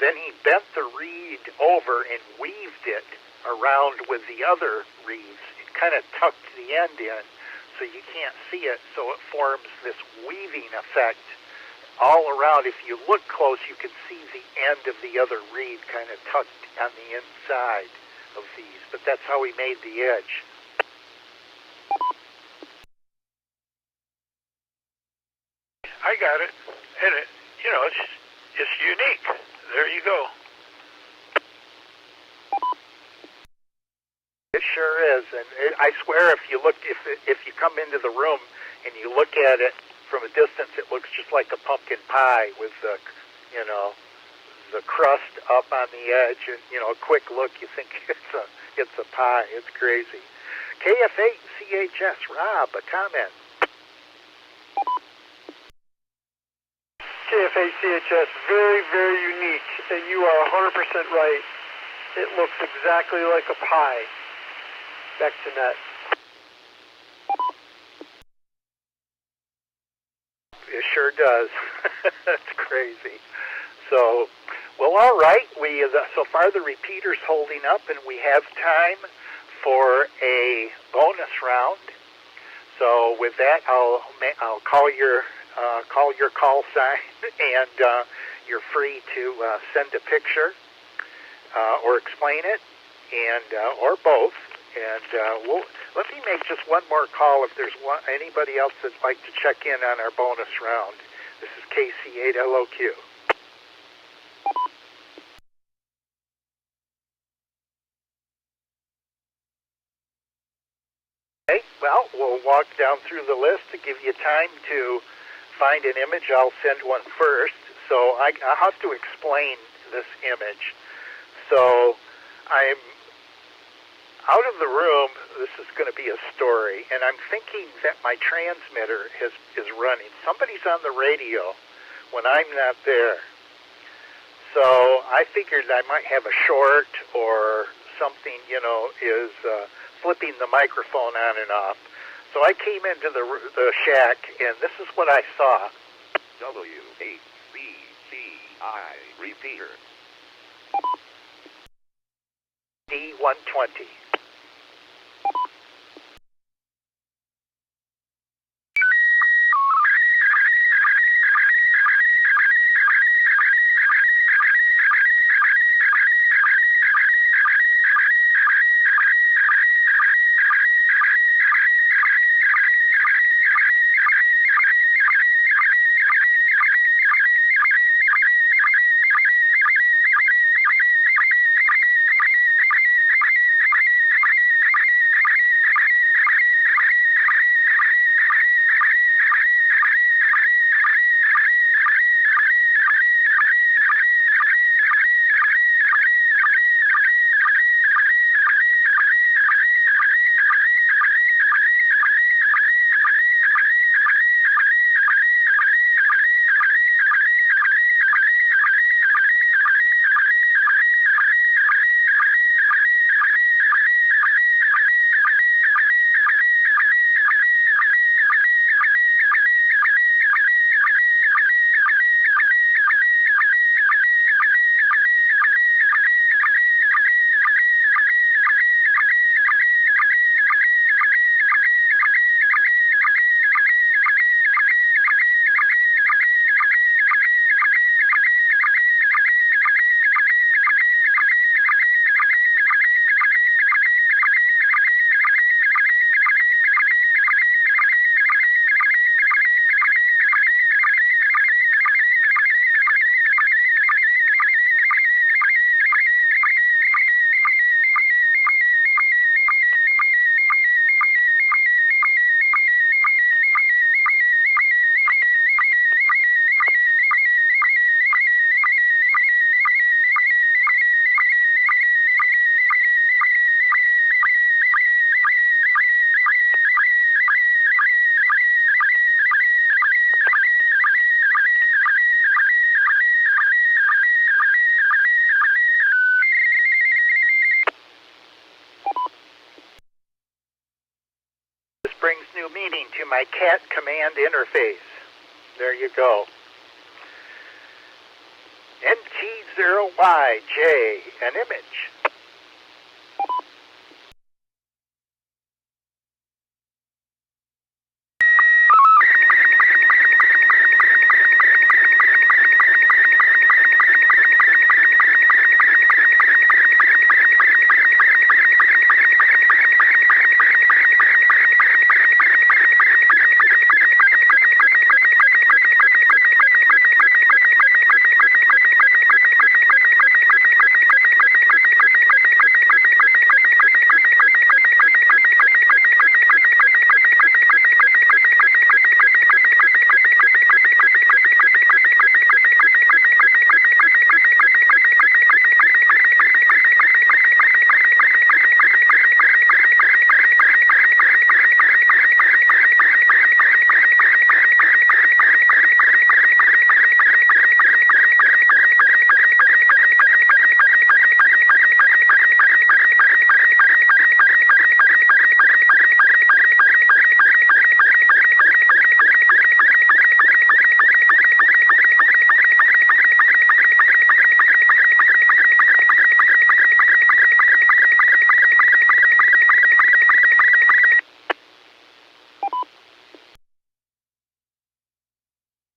Then he bent the reed over and weaved it around with the other reeds. It kind of tucked the end in, so you can't see it, so it forms this weaving effect all around. If you look close, you can see the end of the other reed kind of tucked on the inside of these, but that's how he made the edge. I got it. And it's unique. There you go. It sure is, and I swear, if you come into the room and you look at it from a distance, it looks just like a pumpkin pie with the crust up on the edge, and a quick look, you think it's a pie. It's crazy. KF8CHS, Rob, a comment. KF8CHS, very, very unique, and you are 100% right. It looks exactly like a pie. Back to net. It sure does. That's crazy. So, well, all right. So far the repeater's holding up, and we have time for a bonus round. So with that, I'll call your call sign, and you're free to send a picture or explain it, and or both. And let me make just one more call if there's anybody else that'd like to check in on our bonus round. This is KC8LOQ. Okay, well, we'll walk down through the list to give you time to find an image. I'll send one first. So I'll have to explain this image. So I'm out of the room. This is going to be a story, and I'm thinking that my transmitter is running. Somebody's on the radio when I'm not there. So I figured I might have a short or something, is flipping the microphone on and off. So I came into the shack, and this is what I saw. WHBCI repeater. D120. Brings new meaning to my cat command interface. There you go. NT0YJ, an image.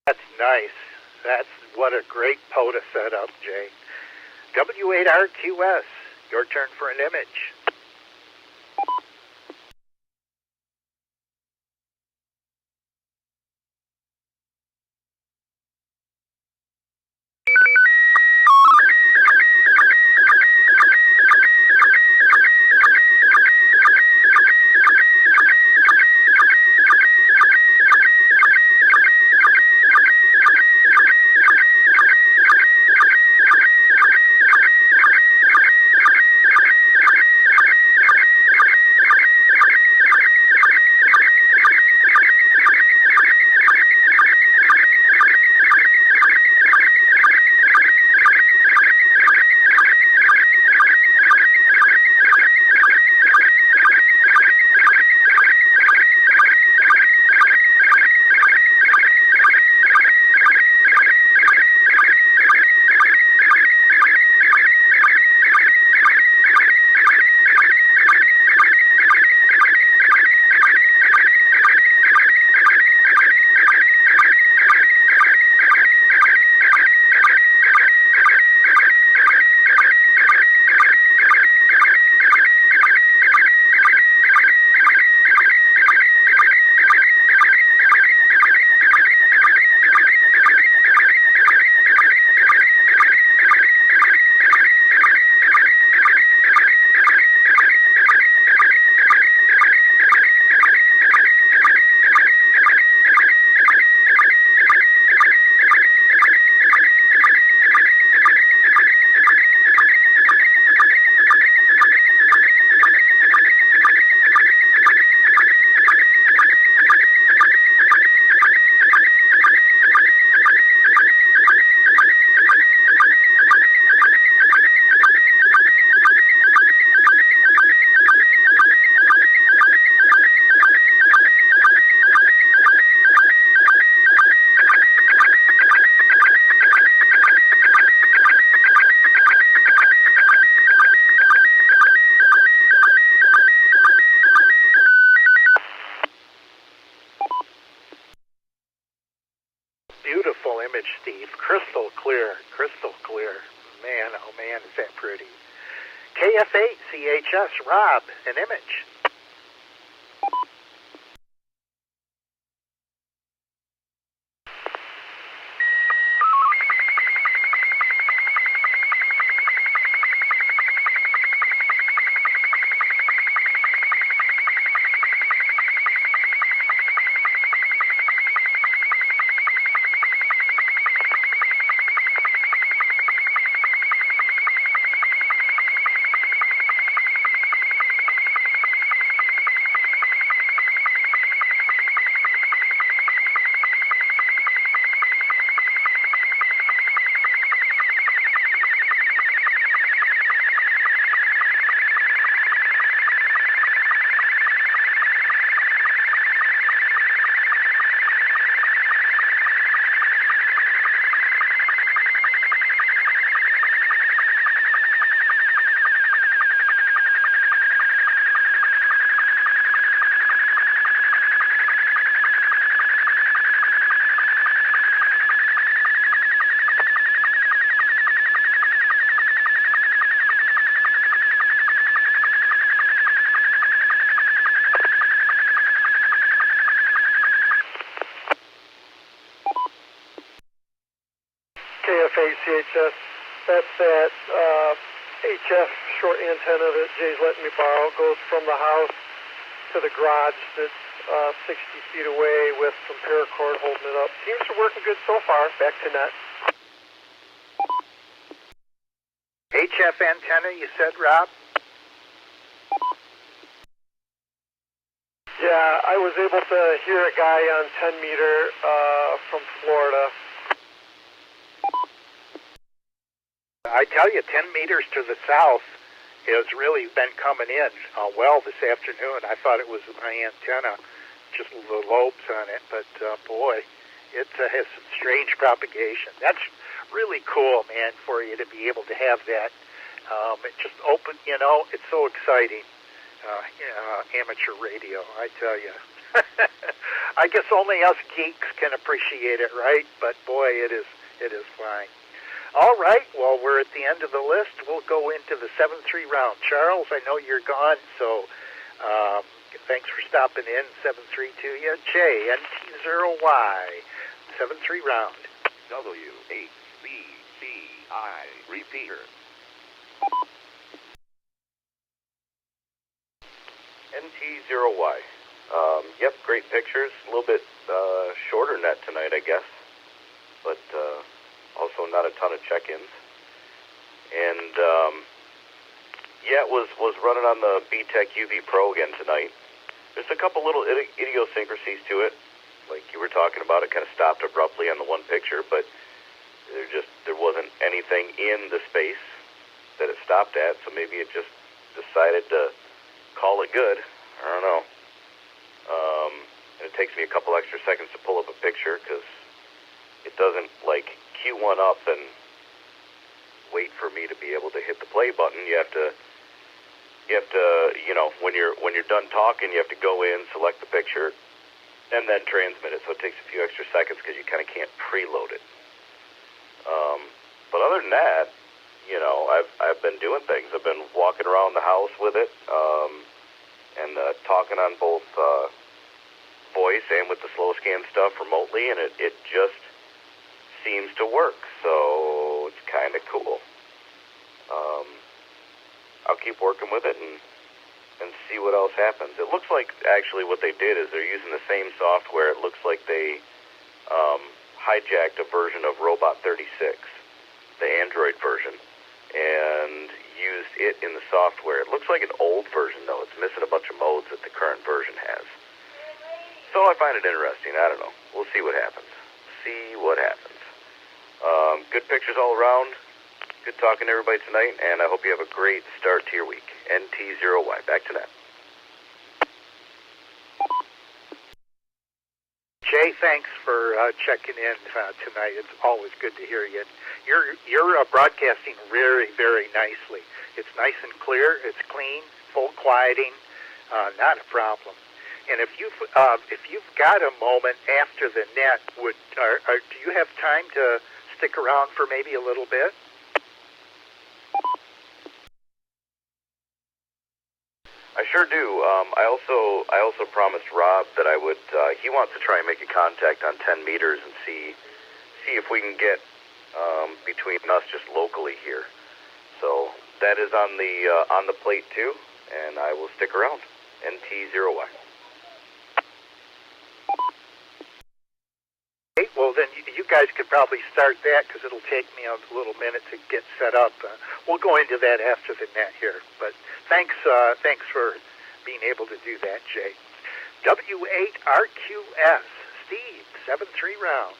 That's nice. That's what a great POTA setup, Jay. W8RQS, your turn for an image. image, Steve. Crystal clear, crystal clear. Man, oh man, is that pretty. KF8 CHS, Rob, an image. CHS. That's that HF short antenna that Jay's letting me borrow. Goes from the house to the garage that's 60 feet away with some paracord holding it up. Seems to be working good so far. Back to net. HF antenna, you said, Rob? Yeah, I was able to hear a guy on 10 meter from Florida. I tell you, 10 meters to the south has really been coming in well this afternoon. I thought it was my antenna, just the lobes on it, but boy, it has some strange propagation. That's really cool, man, for you to be able to have that. It just opened, you know, it's so exciting. Amateur radio, I tell you. I guess only us geeks can appreciate it, right? But boy, it is fine. All right, well, we're at the end of the list. We'll go into the 7-3 round. Charles, I know you're gone, so thanks for stopping in. 7-3 to you. Jay, NT0Y, 7-3 round. WHBCI repeater. NT0Y. Yep, great pictures. A little bit shorter net tonight, I guess. But also not a ton of check-ins. And, yeah, was running on the B-Tech UV Pro again tonight. There's a couple little idiosyncrasies to it. Like you were talking about, it kind of stopped abruptly on the one picture, but there wasn't anything in the space that it stopped at, so maybe it just decided to call it good. I don't know. And it takes me a couple extra seconds to pull up a picture because it doesn't like queue one up and wait for me to be able to hit the play button. You have to, you know, when you're done talking, you have to go in, select the picture, and then transmit it. So it takes a few extra seconds because you kind of can't preload it. But other than that, you know, I've been doing things. I've been walking around the house with it, and talking on both voice and with the slow scan stuff remotely, and it just seems to work. So it's kind of cool. I'll keep working with it and see what else happens. It looks like actually what they did is they're using the same software. It looks like they hijacked a version of Robot 36, the Android version, and used it in the software. It looks like an old version, though. It's missing a bunch of modes that the current version has. So I find it interesting. I don't know. We'll see what happens. Good pictures all around. Good talking to everybody tonight, and I hope you have a great start to your week. NT0Y, back to that. Jay, thanks for checking in tonight. It's always good to hear you. You're broadcasting very, very nicely. It's nice and clear. It's clean, full quieting, not a problem. And if you've got a moment after the net, do you have time to stick around for maybe a little bit? I sure do. I also promised Rob that I would. He wants to try and make a contact on 10 meters and see if we can get between us just locally here. So that is on the plate too, and I will stick around. NT0Y. Okay, well then you guys could probably start that because it'll take me a little minute to get set up. We'll go into that after the net here, but thanks for being able to do that, Jay. W8RQS, Steve, 7-3 round.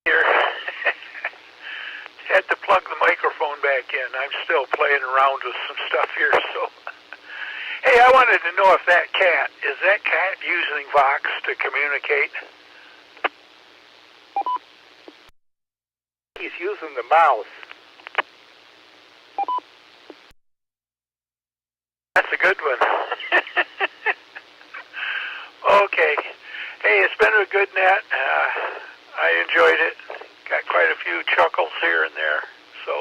Here. Had to plug the microphone back in. I'm still playing around with some stuff here, so. Hey, I wanted to know if is that cat using Vox to communicate? He's using the mouse. That's a good one. Okay. Hey, it's been a good net. I enjoyed it. Got quite a few chuckles here and there. So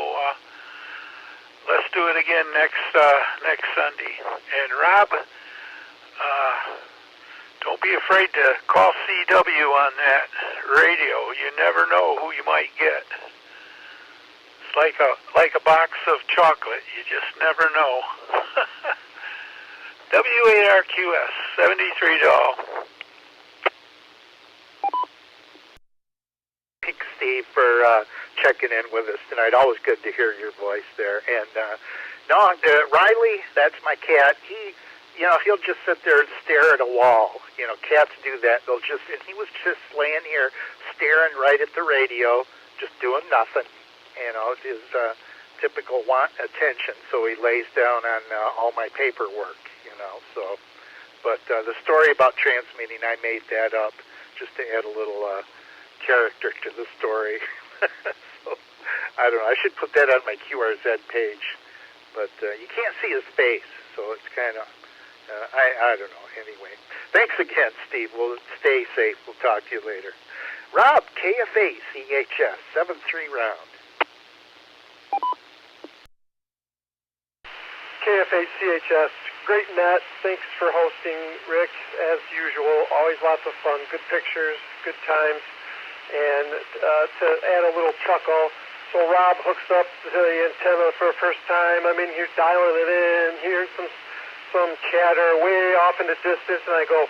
let's do it again next Sunday. And Rob, don't be afraid to call CW on that radio. You never know who you might get. It's like a box of chocolate. You just never know. W8RQS, 73 doll. Thanks, Steve, for checking in with us tonight. Always good to hear your voice there. And Riley, that's my cat. He'll just sit there and stare at a wall. Cats do that. And he was just laying here staring right at the radio, just doing nothing. His typical want attention. So he lays down on all my paperwork. But the story about transmitting, I made that up just to add a little character to the story. So, I don't know. I should put that on my QRZ page. But you can't see his face, so it's kind of, I don't know. Anyway, thanks again, Steve. We'll stay safe. We'll talk to you later. Rob, KFA, CHS, 7-3 round. KFA CHS, great net. Thanks for hosting, Rick, as usual. Always lots of fun, good pictures, good times. And to add a little chuckle, so Rob hooks up to the antenna for the first time. I'm in here dialing it in, here's some chatter way off in the distance, and I go,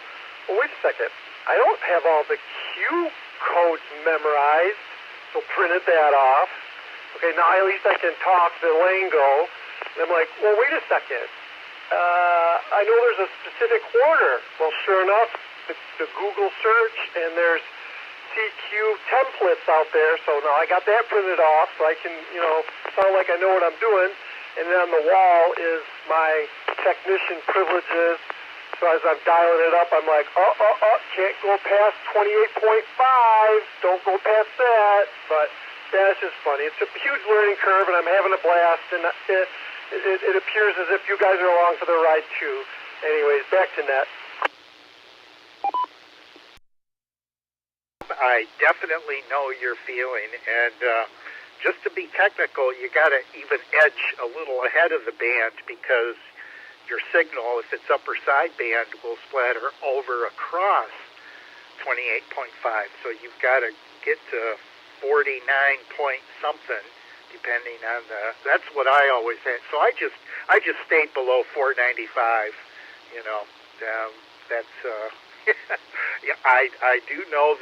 well, wait a second. I don't have all the cue codes memorized, so printed that off. Okay, now at least I can talk the lingo. And I'm like, well, wait a second. I know there's a specific order. Well, sure enough, the Google search, and there's CQ templates out there. So now I got that printed off, so I can, sound like I know what I'm doing. And then on the wall is my technician privileges. So as I'm dialing it up, I'm like, can't go past 28.5. Don't go past that. But that's just funny. It's a huge learning curve, and I'm having a blast. And it appears as if you guys are along for the ride, too. Anyways, back to net. I definitely know your feeling, and just to be technical, you got to even edge a little ahead of the band because your signal, if it's upper sideband, will splatter over across 28.5. So you've got to get to 49 point something, depending on that's what I always had. So I just stayed below 495. That's yeah, I do know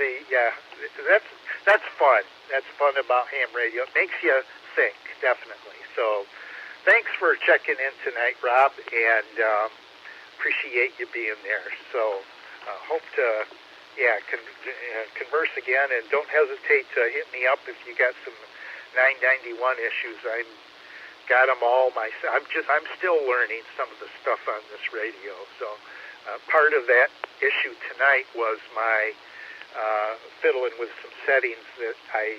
that's fun. That's fun about ham radio. It makes you think, definitely. So thanks for checking in tonight, Rob, and appreciate you being there. So hope to converse again, and don't hesitate to hit me up if you got some 991 issues. I got them all myself. I'm still learning some of the stuff on this radio. So part of that issue tonight was my fiddling with some settings that I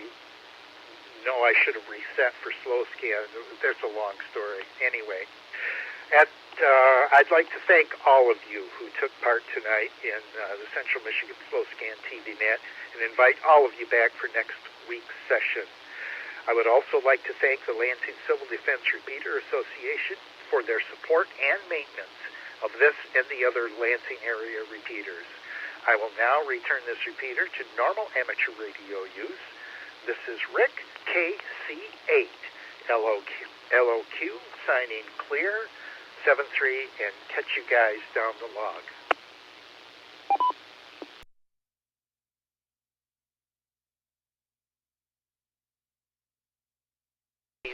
know I should have reset for slow scan. There's a long story. Anyway, I'd like to thank all of you who took part tonight in the Central Michigan Slow Scan TV Net and invite all of you back for next week's session. I would also like to thank the Lansing Civil Defense Repeater Association for their support and maintenance of this and the other Lansing area repeaters. I will now return this repeater to normal amateur radio use. This is Rick, KC8, LOQ, signing clear, 7-3, and catch you guys down the log.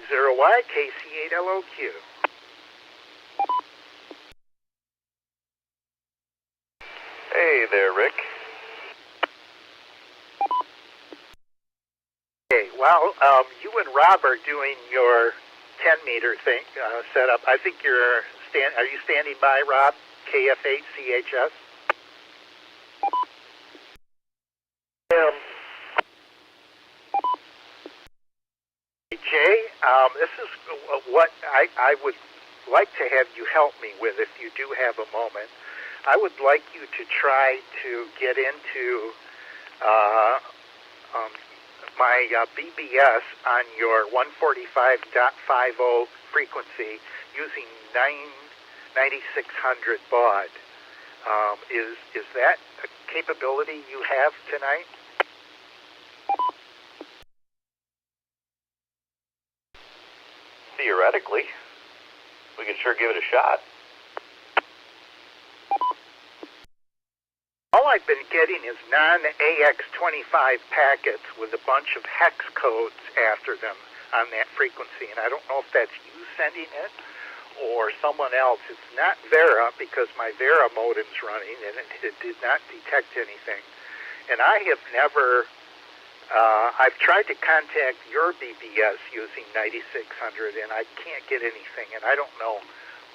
LCDRA, KC8LOQ. Hey there, Rick. Okay, well, you and Rob are doing your 10-meter thing setup. I think are you standing by, Rob? KF8CHS? Jay, this is what I would like to have you help me with if you do have a moment. I would like you to try to get into my BBS on your 145.50 frequency using 9600 baud. Is that a capability you have tonight? Theoretically, we can sure give it a shot. All I've been getting is non-AX25 packets with a bunch of hex codes after them on that frequency, and I don't know if that's you sending it or someone else. It's not Vera because my Vera modem's running and it did not detect anything. And I have never, I've tried to contact your BBS using 9600 and I can't get anything, and I don't know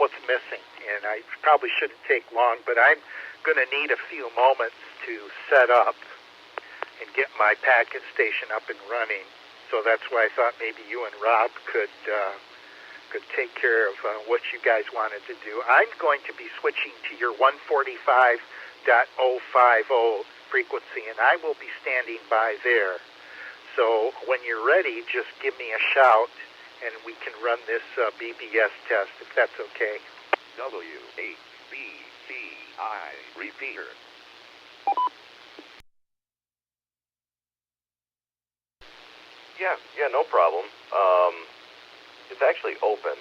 what's missing, and I probably shouldn't take long, but I'm going to need a few moments to set up and get my packet station up and running. So that's why I thought maybe you and Rob could take care of what you guys wanted to do. I'm going to be switching to your 145.050 frequency, and I will be standing by there. So when you're ready, just give me a shout, and we can run this BBS test, if that's okay. W-H-B-C-I repeater. Yeah, no problem. It's actually open.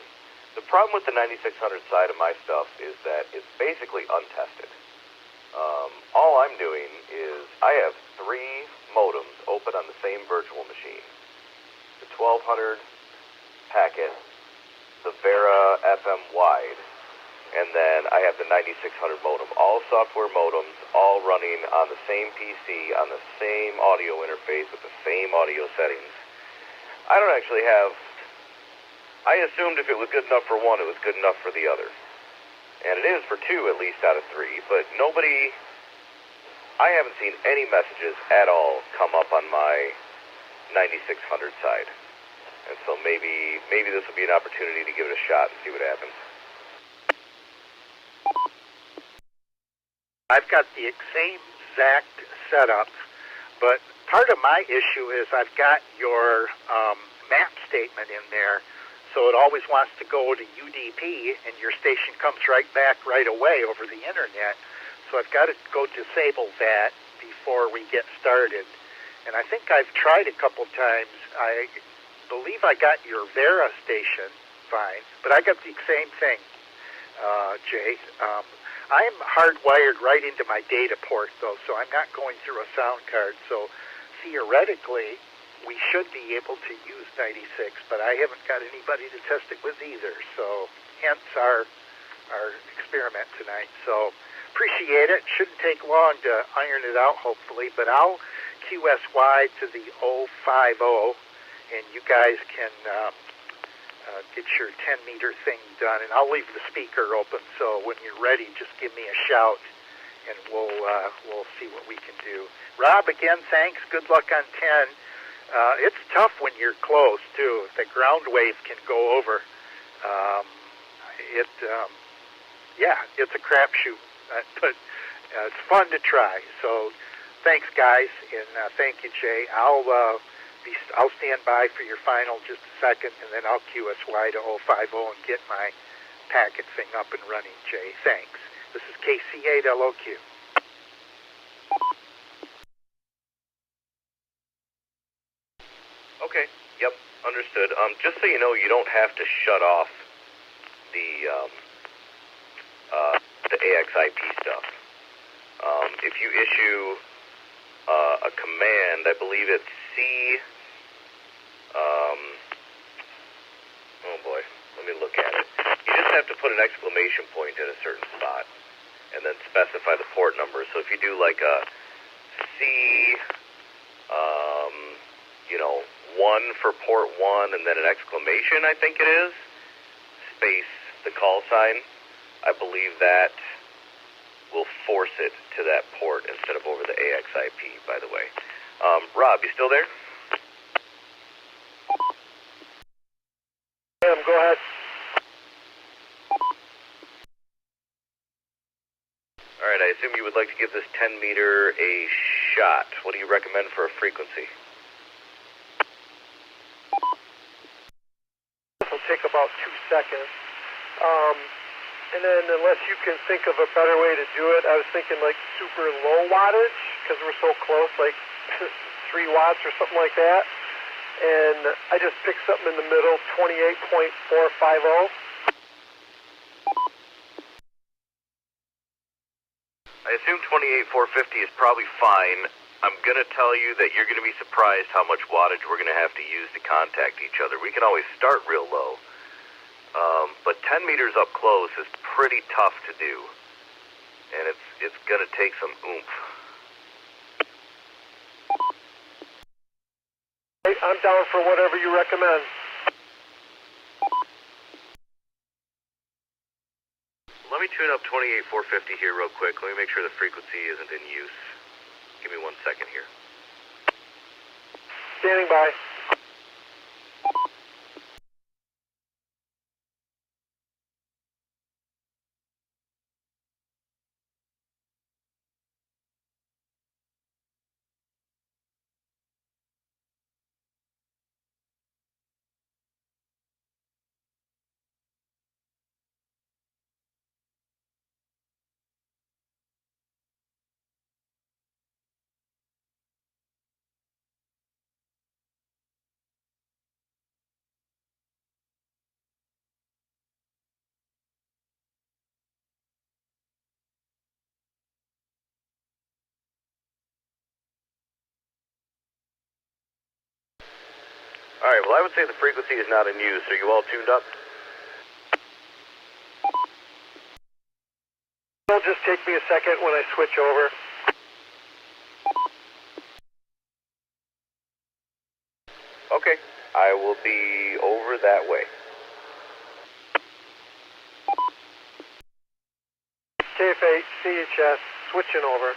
The problem with the 9600 side of my stuff is that it's basically untested. All I'm doing is I have 3 modems open on the same virtual machine. The 1200 packet, the Vera FM wide, and then I have the 9600 modem. All software modems, all running on the same PC, on the same audio interface with the same audio settings. I don't actually have... I assumed if it was good enough for one, it was good enough for the other. And it is for 2 at least out of 3, but nobody... I haven't seen any messages at all come up on my 9600 side. And so maybe this will be an opportunity to give it a shot and see what happens. I've got the same exact setup, but part of my issue is I've got your map statement in there, so it always wants to go to UDP, and your station comes right back right away over the internet. So I've got to go disable that before we get started. And I think I've tried a couple times. I believe I got your Vera station fine, but I got the same thing, Jay. I'm hardwired right into my data port, though, so I'm not going through a sound card. So theoretically, we should be able to use 96, but I haven't got anybody to test it with either. So hence our experiment tonight. So appreciate it. Shouldn't take long to iron it out, hopefully, but I'll QSY to the 050, and you guys can get your 10-meter thing done, and I'll leave the speaker open, so when you're ready, just give me a shout, and we'll see what we can do. Rob, again, thanks. Good luck on 10. It's tough when you're close, too. The ground wave can go over. It's a crapshoot, but it's fun to try. So thanks, guys, and thank you, Jay. I'll stand by for your final just a second, and then I'll QSY to 050 and get my packet thing up and running, Jay. Thanks. This is KC8LOQ. Okay. Yep. Understood. Just so you know, you don't have to shut off the AXIP stuff. If you issue a command, I believe it's C. Oh boy, let me look at it. You just have to put an exclamation point at a certain spot, and then specify the port number. So if you do like a C, 1 for port 1, and then an exclamation, I think it is, space the call sign, I believe that will force it to that port instead of over the AXIP, by the way. Rob, you still there? Go ahead. All right, I assume you would like to give this 10 meter a shot. What do you recommend for a frequency? This will take about 2 seconds. And then unless you can think of a better way to do it, I was thinking like super low wattage, because we're so close, like 3 watts or something like that. And I just picked something in the middle, 28.450. I assume 28,450 is probably fine. I'm going to tell you that you're going to be surprised how much wattage we're going to have to use to contact each other. We can always start real low, but 10 meters up close is pretty tough to do, and it's going to take some oomph. I'm down for whatever you recommend. Let me tune up 28,450 here real quick. Let me make sure the frequency isn't in use. Give me 1 second here. Standing by. All right, well, I would say the frequency is not in use. Are you all tuned up? It'll just take me a second when I switch over. Okay, I will be over that way. KFA, CHS, switching over.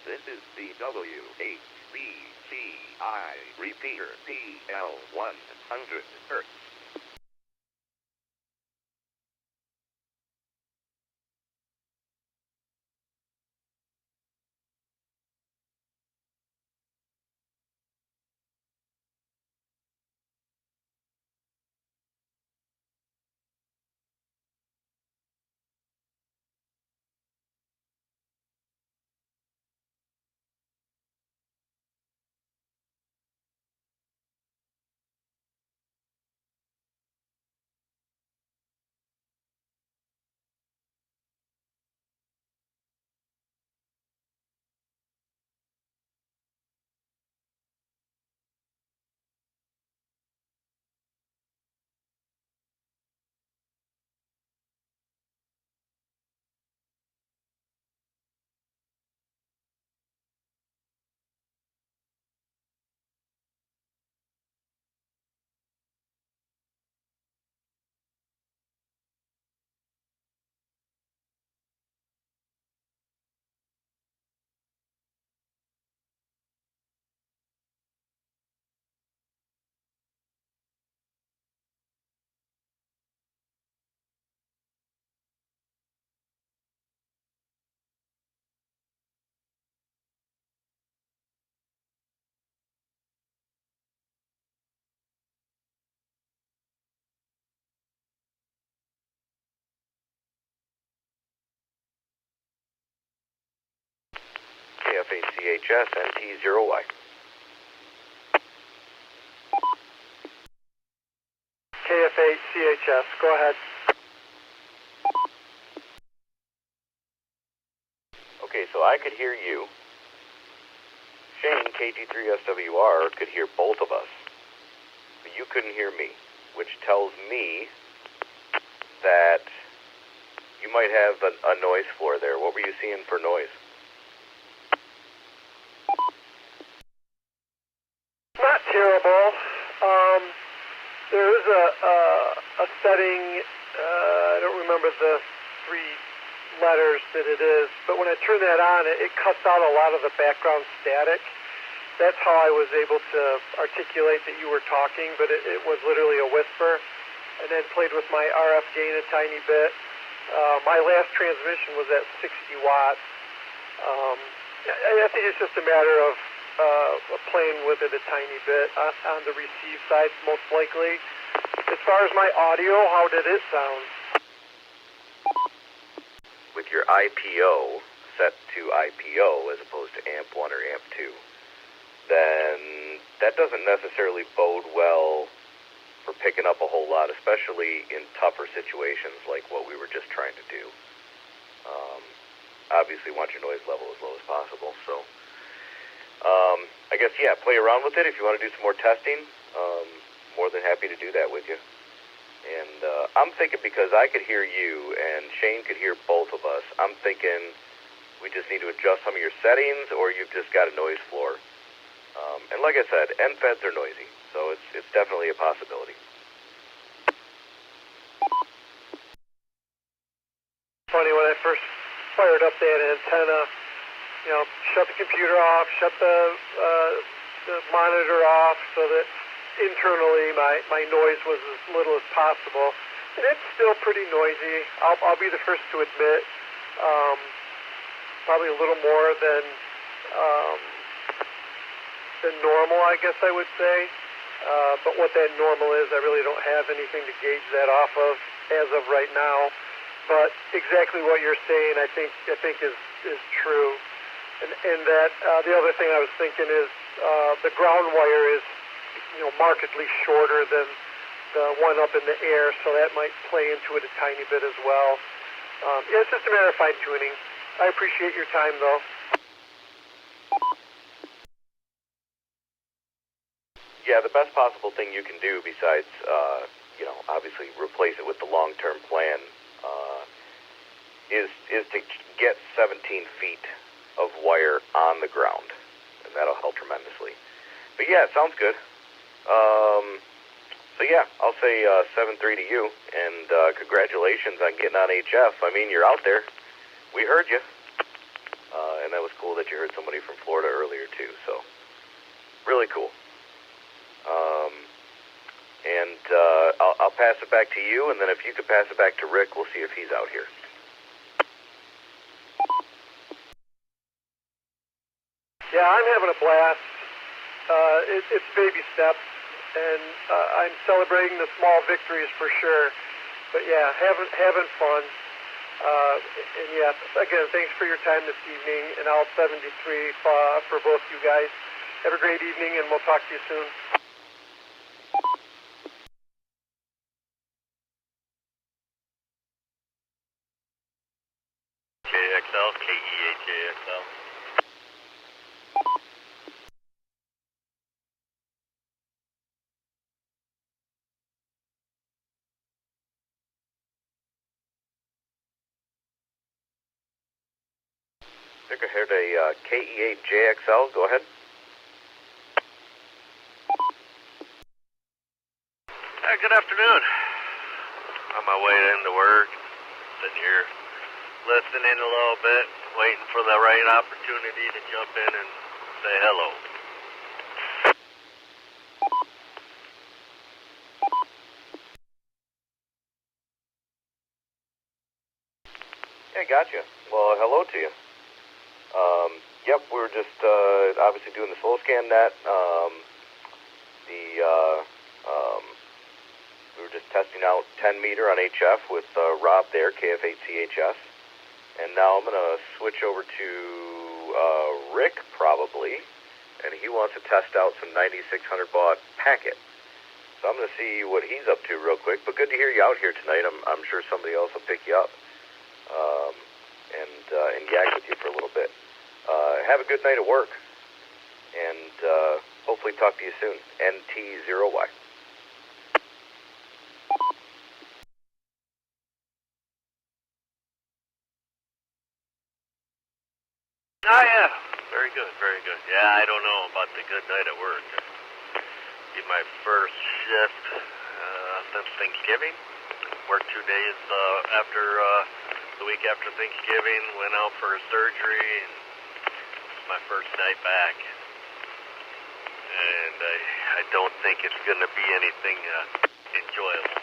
This is the WHBCI repeater PL 100 Hertz. KFACHS NT0Y. KFA-CHS, go ahead. Okay, so I could hear you. Shane, KG3SWR, could hear both of us. But you couldn't hear me, which tells me that you might have a noise floor there. What were you seeing for noise? Not terrible. There is a setting, I don't remember the 3 letters that it is, but when I turn that on, it cuts out a lot of the background static. That's how I was able to articulate that you were talking, but it was literally a whisper, and then played with my RF gain a tiny bit. My last transmission was at 60 watts. I think it's just a matter of playing with it a tiny bit on the receive side, most likely. As far as my audio, how did it sound? With your IPO set to IPO as opposed to amp 1 or amp 2, then that doesn't necessarily bode well for picking up a whole lot, especially in tougher situations like what we were just trying to do. Obviously want your noise level as low as possible, so I guess, yeah, play around with it. If you want to do some more testing, more than happy to do that with you. And I'm thinking, because I could hear you and Shane could hear both of us, I'm thinking we just need to adjust some of your settings, or you've just got a noise floor. And like I said, end feds are noisy, so it's definitely a possibility. Funny, when I first fired up that antenna, shut the computer off, shut the monitor off so that internally my noise was as little as possible. And it's still pretty noisy. I'll be the first to admit, probably a little more than normal, I guess I would say. But what that normal is, I really don't have anything to gauge that off of as of right now. But exactly what you're saying, I think is true. And that the other thing I was thinking is the ground wire is markedly shorter than the one up in the air, so that might play into it a tiny bit as well. It's just a matter of fine tuning. I appreciate your time, though. Yeah, the best possible thing you can do besides, obviously replace it with the long-term plan, is to get 17 feet of wire on the ground, and that'll help tremendously. But yeah, it sounds good. So yeah, I'll say 7-3 to you, and congratulations on getting on HF. I mean, you're out there. We heard you, and that was cool that that you heard somebody from Florida earlier too, so really cool. I'll pass it back to you, and then if you could pass it back to Rick, we'll see if he's out here. Yeah, I'm having a blast. It's baby steps, and I'm celebrating the small victories for sure. But yeah, having fun. And yeah, again, thanks for your time this evening, and I'll 73 for both you guys. Have a great evening, and we'll talk to you soon. KXL, KEHAXL. I think I heard a KE8JXL. Go ahead. Good afternoon. On my way into work, sitting here listening a little bit, waiting for the right opportunity to jump in and say hello. Yeah, gotcha. Well, hello to you. Yep, we were just obviously doing the slow scan net. We were just testing out 10 meter on HF with Rob there, KF8CHS. And now I'm going to switch over to Rick probably, and he wants to test out some 9600 baud packet. So I'm going to see what he's up to real quick. But good to hear you out here tonight. I'm sure somebody else will pick you up and yak with you for a little bit. Have a good night at work, and hopefully talk to you soon. NT0Y. Oh, yeah. Very good, very good. Yeah, I don't know about the good night at work. Be my first shift since Thanksgiving. Worked 2 days after the week after Thanksgiving. Went out for a surgery, and it's my first night back. And I don't think it's going to be anything enjoyable.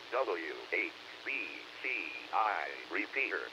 WHBCI repeater.